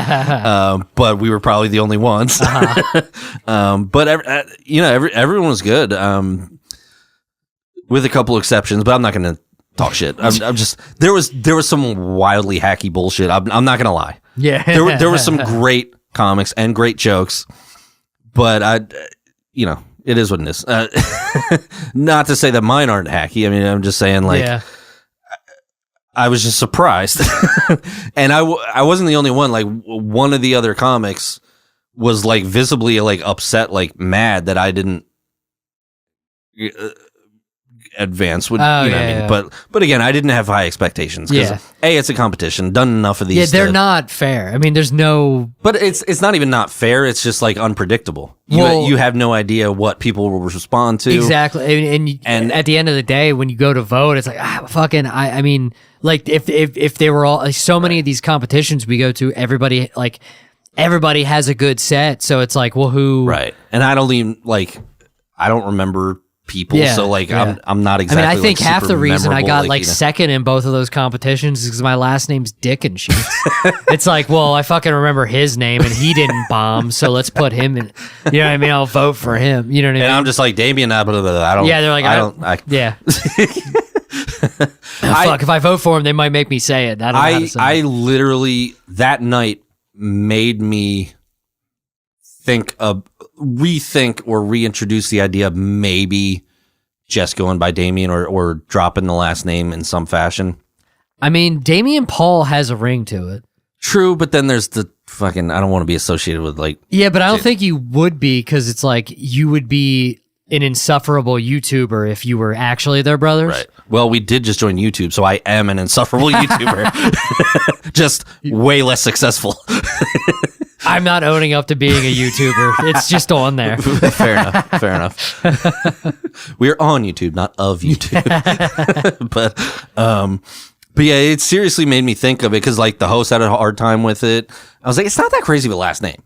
but we were probably the only ones. But everyone was good, with a couple exceptions. But I'm not going to talk shit. I'm just there was some wildly hacky bullshit. I'm not going to lie. There was some great comics and great jokes, but it is what it is. Not to say that mine aren't hacky. I mean, I'm just saying like. I was just surprised. And I wasn't the only one. Like, one of the other comics was like visibly like upset, like mad that I didn't advance. What I mean? But again, I didn't have high expectations. It's a competition. Done enough of these. Yeah, they're not fair. I mean, there's no. But it's not even not fair. It's just like unpredictable. You have no idea what people will respond to. Exactly. And at the end of the day, when you go to vote, it's like I mean, like if they were all like, so many of these competitions we go to, everybody has a good set. So it's like, well, who? Right. And I don't remember people, so like I'm not exactly. I mean, I think like, half the reason I got like second in both of those competitions is because my last name's Dick and Sheets. It's like, well, I fucking remember his name and he didn't bomb, so let's put him in. You know what I mean? I'll vote for him. You know what I mean? And I'm just like Damien. I don't. Yeah, they're like, fuck, if I vote for him, they might make me say it. I literally that night made me rethink or reintroduce the idea of maybe just going by Damien or dropping the last name in some fashion. I mean, Damien Paul has a ring to it. True, but then there's the fucking, I don't want to be associated with like... Yeah, but I don't think you would be, because it's like, you would be an insufferable YouTuber if you were actually their brothers. Right. Well, we did just join YouTube, so I am an insufferable YouTuber. Just way less successful. I'm not owning up to being a YouTuber. It's just on there. Fair enough. We're on YouTube, not of YouTube. But yeah, it seriously made me think of it, because like the host had a hard time with it. I was like, it's not that crazy of a last name.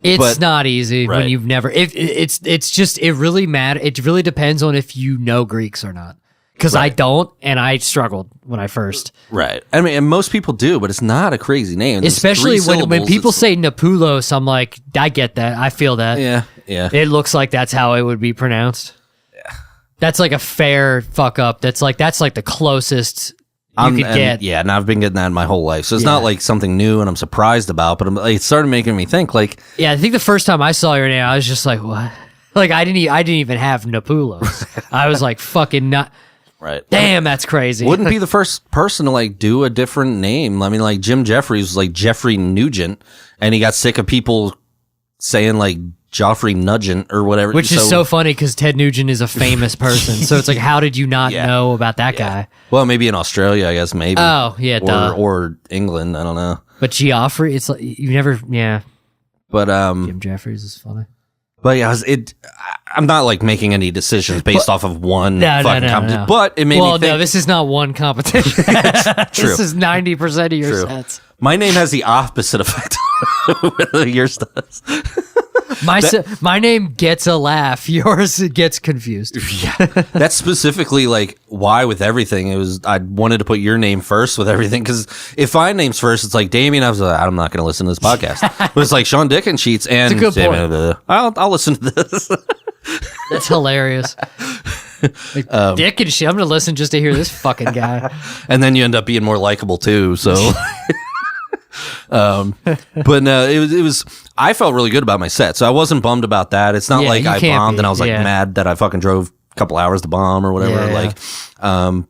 It's not easy when you've never. It's just it really matters. It really depends on if you know Greeks or not. Because I don't, and I struggled when I first. Right. I mean, and most people do, but it's not a crazy name. There's especially when people say Napulos, I'm like, I get that. I feel that. Yeah. It looks like that's how it would be pronounced. Yeah. That's like a fair fuck up. That's like the closest you could get. Yeah, and I've been getting that my whole life. So it's not like something new and I'm surprised about, but it started making me think like... Yeah, I think the first time I saw your name, I was just like, what? Like, I didn't even have Napulos. I was like, fucking not... Right. Damn, that's crazy. Wouldn't be the first person to like do a different name. I mean, like Jim Jeffries was like Jeffrey Nugent, and he got sick of people saying like Joffrey Nugent or whatever. Which is so funny because Ted Nugent is a famous person. So it's like, how did you not know about that guy? Well, maybe in Australia, I guess, maybe. Oh, yeah, or England, I don't know. But Geoffrey, it's like, you never, But Jim Jeffries is funny. But yeah, I'm not like making any decisions based off of one fucking competition. No. But it made me think. No, this is not one competition. True. This is 90% of your True. sets. My name has the opposite effect of yours does. My name gets a laugh. Yours gets confused. Yeah, that's specifically like why with everything. It was I wanted to put your name first with everything because if my name's first, it's like Damien. I was like, I'm not going to listen to this podcast. But it's like Sean Dickens sheets and it's a good point. I'll listen to this. That's hilarious. Like, Dick and shit. I'm going to listen just to hear this fucking guy. And then you end up being more likable too. So. But no, it was. I felt really good about my set, so I wasn't bummed about that. It's not like I bombed and I was like mad that I fucking drove a couple hours to bomb or whatever. Like,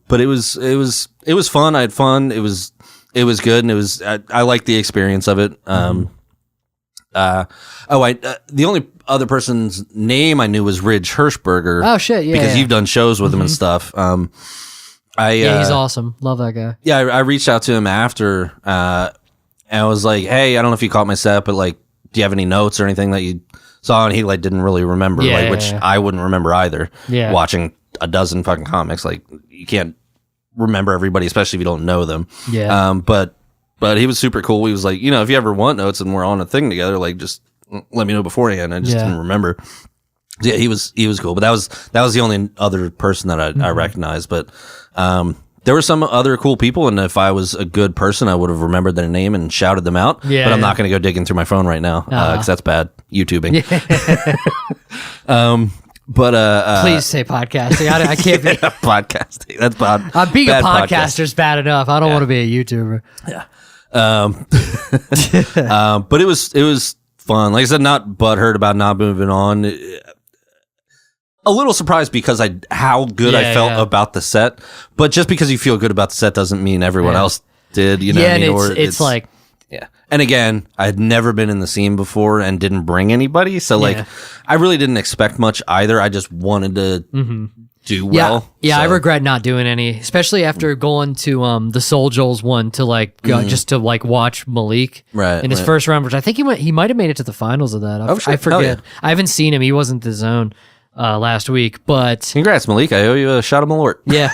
but it was fun. I had fun. It was good, and it was. I liked the experience of it. The only other person's name I knew was Ridge Hirschberger. Oh shit, yeah, because you've done shows with him and stuff. He's awesome. Love that guy. Yeah, I reached out to him after. And I was like, hey, I don't know if you caught my set, but like, do you have any notes or anything that you saw? And he like didn't really remember, which I wouldn't remember either. Yeah. Watching a dozen fucking comics, like you can't remember everybody, especially if you don't know them. Yeah. But he was super cool. He was like, if you ever want notes and we're on a thing together, like just let me know beforehand. I just didn't remember. Yeah, he was cool. But that was the only other person that I recognized. But there were some other cool people, and if I was a good person, I would have remembered their name and shouted them out. Yeah, but I'm not going to go digging through my phone right now because that's bad YouTubing. Please say podcasting. I can't be podcasting. That's bad. Being a podcaster is bad enough. I don't want to be a YouTuber. Yeah. But it was fun. Like I said, not butthurt about not moving on. A little surprised because how good I felt about the set, but just because you feel good about the set doesn't mean everyone else did. You know what I mean? And it's like, yeah. And again, I had never been in the scene before and didn't bring anybody, so like, I really didn't expect much either. I just wanted to do well. Yeah, so. I regret not doing any, especially after going to the Soul Joel's one to like just to like watch Malik in his first round, which I think he might have made it to the finals of that. I forget. I haven't seen him. He wasn't the zone. Last week, but congrats, Malik. I owe you a shot of Malort. Yeah.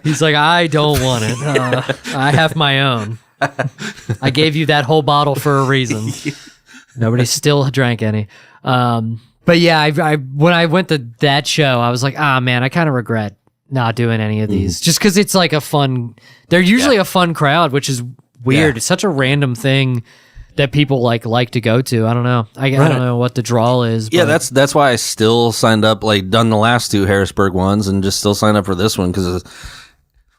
He's like, I don't want it. I have my own. I gave you that whole bottle for a reason. Nobody still drank any. But yeah, I when I went to that show, I was like, man, I kind of regret not doing any of these just because it's like a fun, they're usually a fun crowd, which is weird. It's such a random thing that people like to go to. I don't know. I don't know what the draw is. But. Yeah, that's why I still signed up. Like done the last two Harrisburg ones, and just still signed up for this one because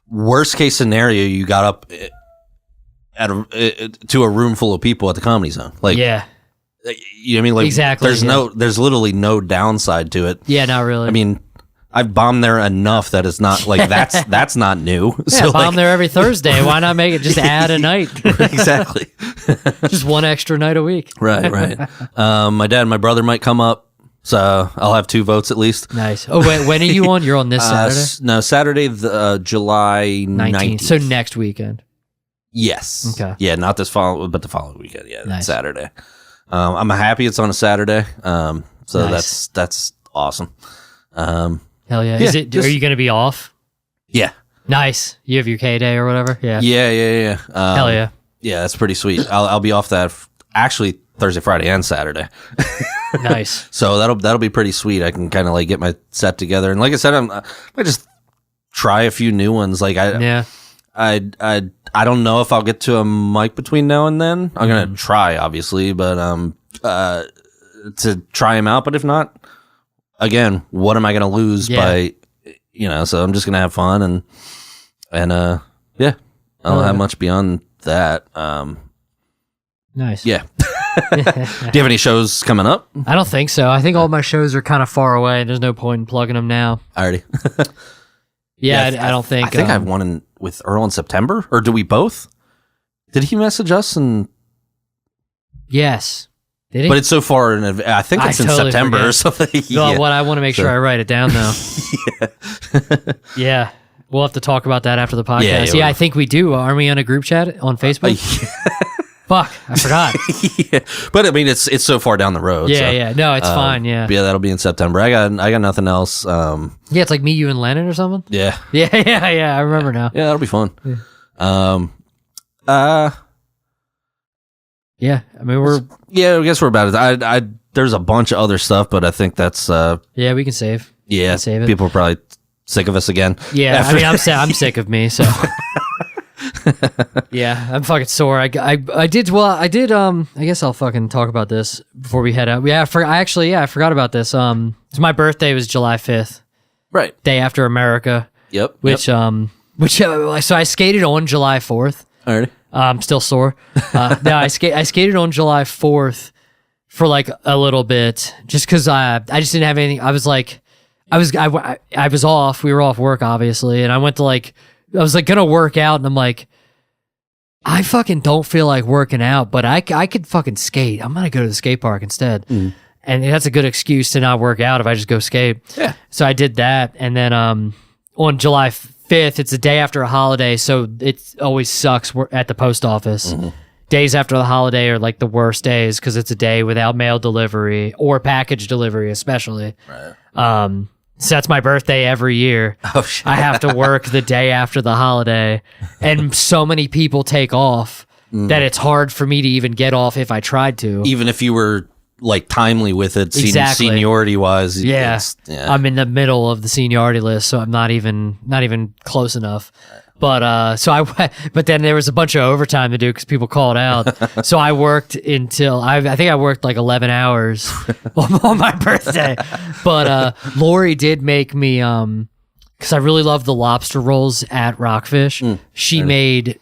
worst case scenario, you got up to a room full of people at the Comedy Zone. Like you know what I mean? Like exactly. There's literally no downside to it. Yeah, not really. I mean, I've bombed there enough that it's not like that's not new. Yeah, so bomb there every Thursday. Why not make it just add a night? Exactly. Just one extra night a week. Right. My dad and my brother might come up, so I'll have 2 votes at least. Nice. Oh, wait, when are you on? You're on this Saturday? No, Saturday, July 19th. So next weekend. Yes. Okay. Yeah, not this but the following weekend. Yeah, nice. Saturday. I'm happy it's on a Saturday. So nice. That's awesome. Hell yeah. Are you going to be off? Yeah. Nice. You have your K day or whatever? Yeah. Yeah. Hell yeah. Yeah, that's pretty sweet. I'll be off that actually Thursday, Friday, and Saturday. Nice. So that'll be pretty sweet. I can kind of like get my set together, and like I said, I might just try a few new ones. Like I don't know if I'll get to a mic between now and then. I'm gonna try, obviously, but to try them out. But if not, again, what am I gonna lose by? So I'm just gonna have fun and I don't have much beyond that. Nice. Yeah. Do you have any shows coming up? I don't think so. I think all my shows are kind of far away. There's no point in plugging them now. Already. I don't think. I think I have one with Earl in September, or do we both? Did he message us? And yes. Did he? But it's so far in I think it's in totally September or something. No, what I want to make sure I write it down though. Yeah. We'll have to talk about that after the podcast. Yeah, I think we do. Aren't we on a group chat on Facebook? Fuck, I forgot. Yeah, but I mean, it's so far down the road. Yeah, so, yeah. No, it's fine. Yeah, but yeah, that'll be in September. I got nothing else. yeah. It's like Me, You, and Lennon or something. Yeah, Yeah. I remember now. yeah, that'll be fun. Yeah, I mean Yeah, I guess we're about it. I there's a bunch of other stuff, but I think that's yeah, we can save. yeah. Save it. People are probably sick of us again. Yeah, I mean, I'm sick of me, so. Yeah, I'm fucking sore. I did. I guess I'll fucking talk about this before we head out. Yeah, I forgot about this. So my birthday was July 5th, Right. day after America. Yep. So I skated on July 4th. Alrighty. I'm still sore. No, I skated on July 4th for like a little bit, just because I just didn't have anything. I was off. We were off work, obviously, and I went to I was like gonna work out, and I'm like, I fucking don't feel like working out, but I could fucking skate. I'm gonna go to the skate park instead. And that's a good excuse to not work out if I just go skate. Yeah. So I did that, and then on July 5th, it's the day after a holiday, so it always sucks at the post office. Days after the holiday are like the worst days because it's a day without mail delivery or package delivery, especially. Right. So that's my birthday every year. Oh shit! I have to work the day after the holiday, and so many people take off that it's hard for me to even get off if I tried to. Even if you were like timely with it, Exactly. seniority wise. Yeah, I'm in the middle of the seniority list, so I'm not even close enough. But but then there was a bunch of overtime to do because people called out. So I worked until I think I worked like 11 hours on my birthday. But Lori did make me because I really love the lobster rolls at Rockfish. She made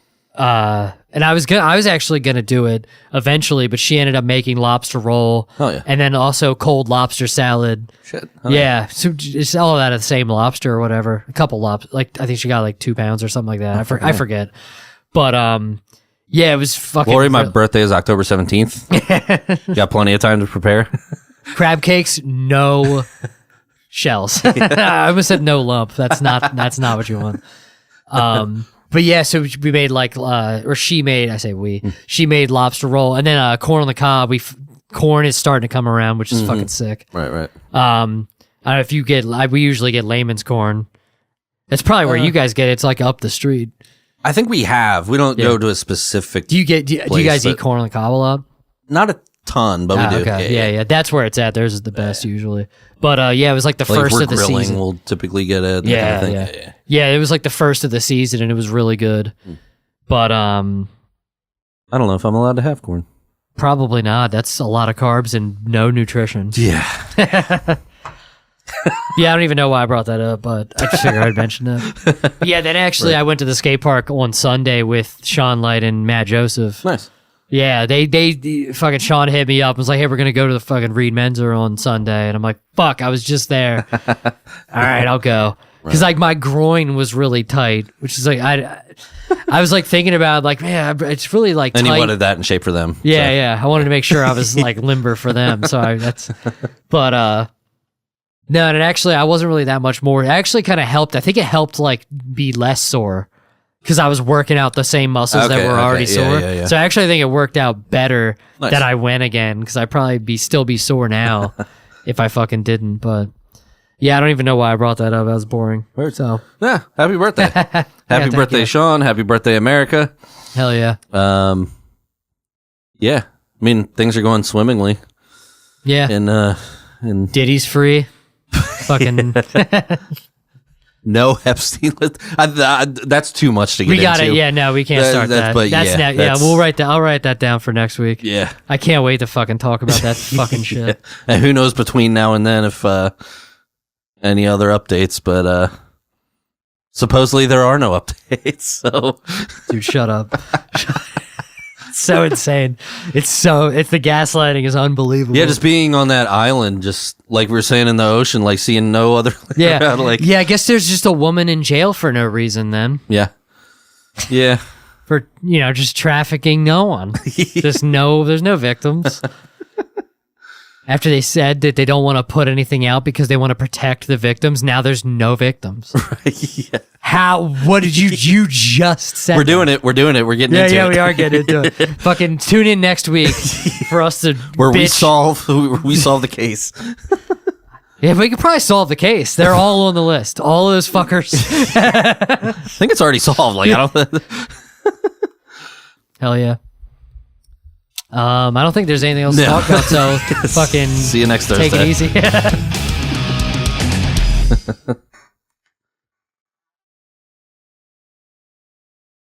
and I was actually gonna do it eventually, but she ended up making lobster roll. Oh, yeah. And then also cold lobster salad. Shit. Yeah, so it's all out of the same lobster or whatever. A couple lobster, like I think she got like 2 pounds or something like that. I forget, but yeah, it was fucking. Lori, my birthday is October 17th. You got plenty of time to prepare. Crab cakes, no shells. I almost said no lump. That's not what you want. But yeah, so we made she made lobster roll, and then corn on the cob. Corn is starting to come around, which is fucking sick. Right. I don't know if you get. We usually get layman's corn. It's probably where you guys get it. It's like up the street. I think we have. We don't go to a specific. Do you guys eat corn on the cob a lot? Not a ton, but we do. Okay. Yeah. That's where it's at. Theirs is the best usually. But yeah, it was like the first of the season. We'll typically get it. Yeah. It was like the first of the season, and it was really good. But I don't know if I'm allowed to have corn. Probably not. That's a lot of carbs and no nutrition. Yeah. Yeah, I don't even know why I brought that up, but I just figured I'd mention it. But yeah, then actually I went to the skate park on Sunday with Sean Light and Matt Joseph. Nice. Yeah, they fucking Sean hit me up and was like, hey, we're going to go to the fucking Reed Menzer on Sunday. And I'm like, fuck, I was just there. All right, I'll go. Because like my groin was really tight, which is like, I was like thinking about like, man, it's really like and tight. you wanted that in shape for them. Yeah. I wanted to make sure I was like limber for them. So no, and actually I wasn't really that much more. It actually kind of helped. I think it helped like be less sore because I was working out the same muscles that were already sore. Yeah. So actually I think it worked out better that I went again because I'd probably still be sore now if I fucking didn't. But yeah, I don't even know why I brought that up. That was boring. So yeah, happy birthday. Happy birthday, Sean. Happy birthday, America. Hell yeah. Yeah. I mean, things are going swimmingly. Yeah. And Diddy's free. Fucking no Epstein list. That's too much to get into. We got it. Yeah, no, we can't start that. But we'll write that. I'll write that down for next week. Yeah. I can't wait to fucking talk about that fucking shit. And who knows between now and then if any other updates, but supposedly there are no updates. So dude, shut up. It's so insane. It's the gaslighting is unbelievable. Yeah, just being on that island, just like we were saying in the ocean, like seeing no other. Yeah, like yeah. I guess there's just a woman in jail for no reason. Then yeah. For just trafficking no one. There's no victims. After they said that they don't want to put anything out because they want to protect the victims, now there's no victims. Yeah. How? What did you just said? We're doing it. We're getting into it. Yeah, we are getting into it. Fucking tune in next week for us to where we bitch. we solve the case. Yeah, we could probably solve the case. They're all on the list. All of those fuckers. I think it's already solved. Like, I don't. Hell yeah. I don't think there's anything else to talk about. So fucking see you next Thursday. Take it easy.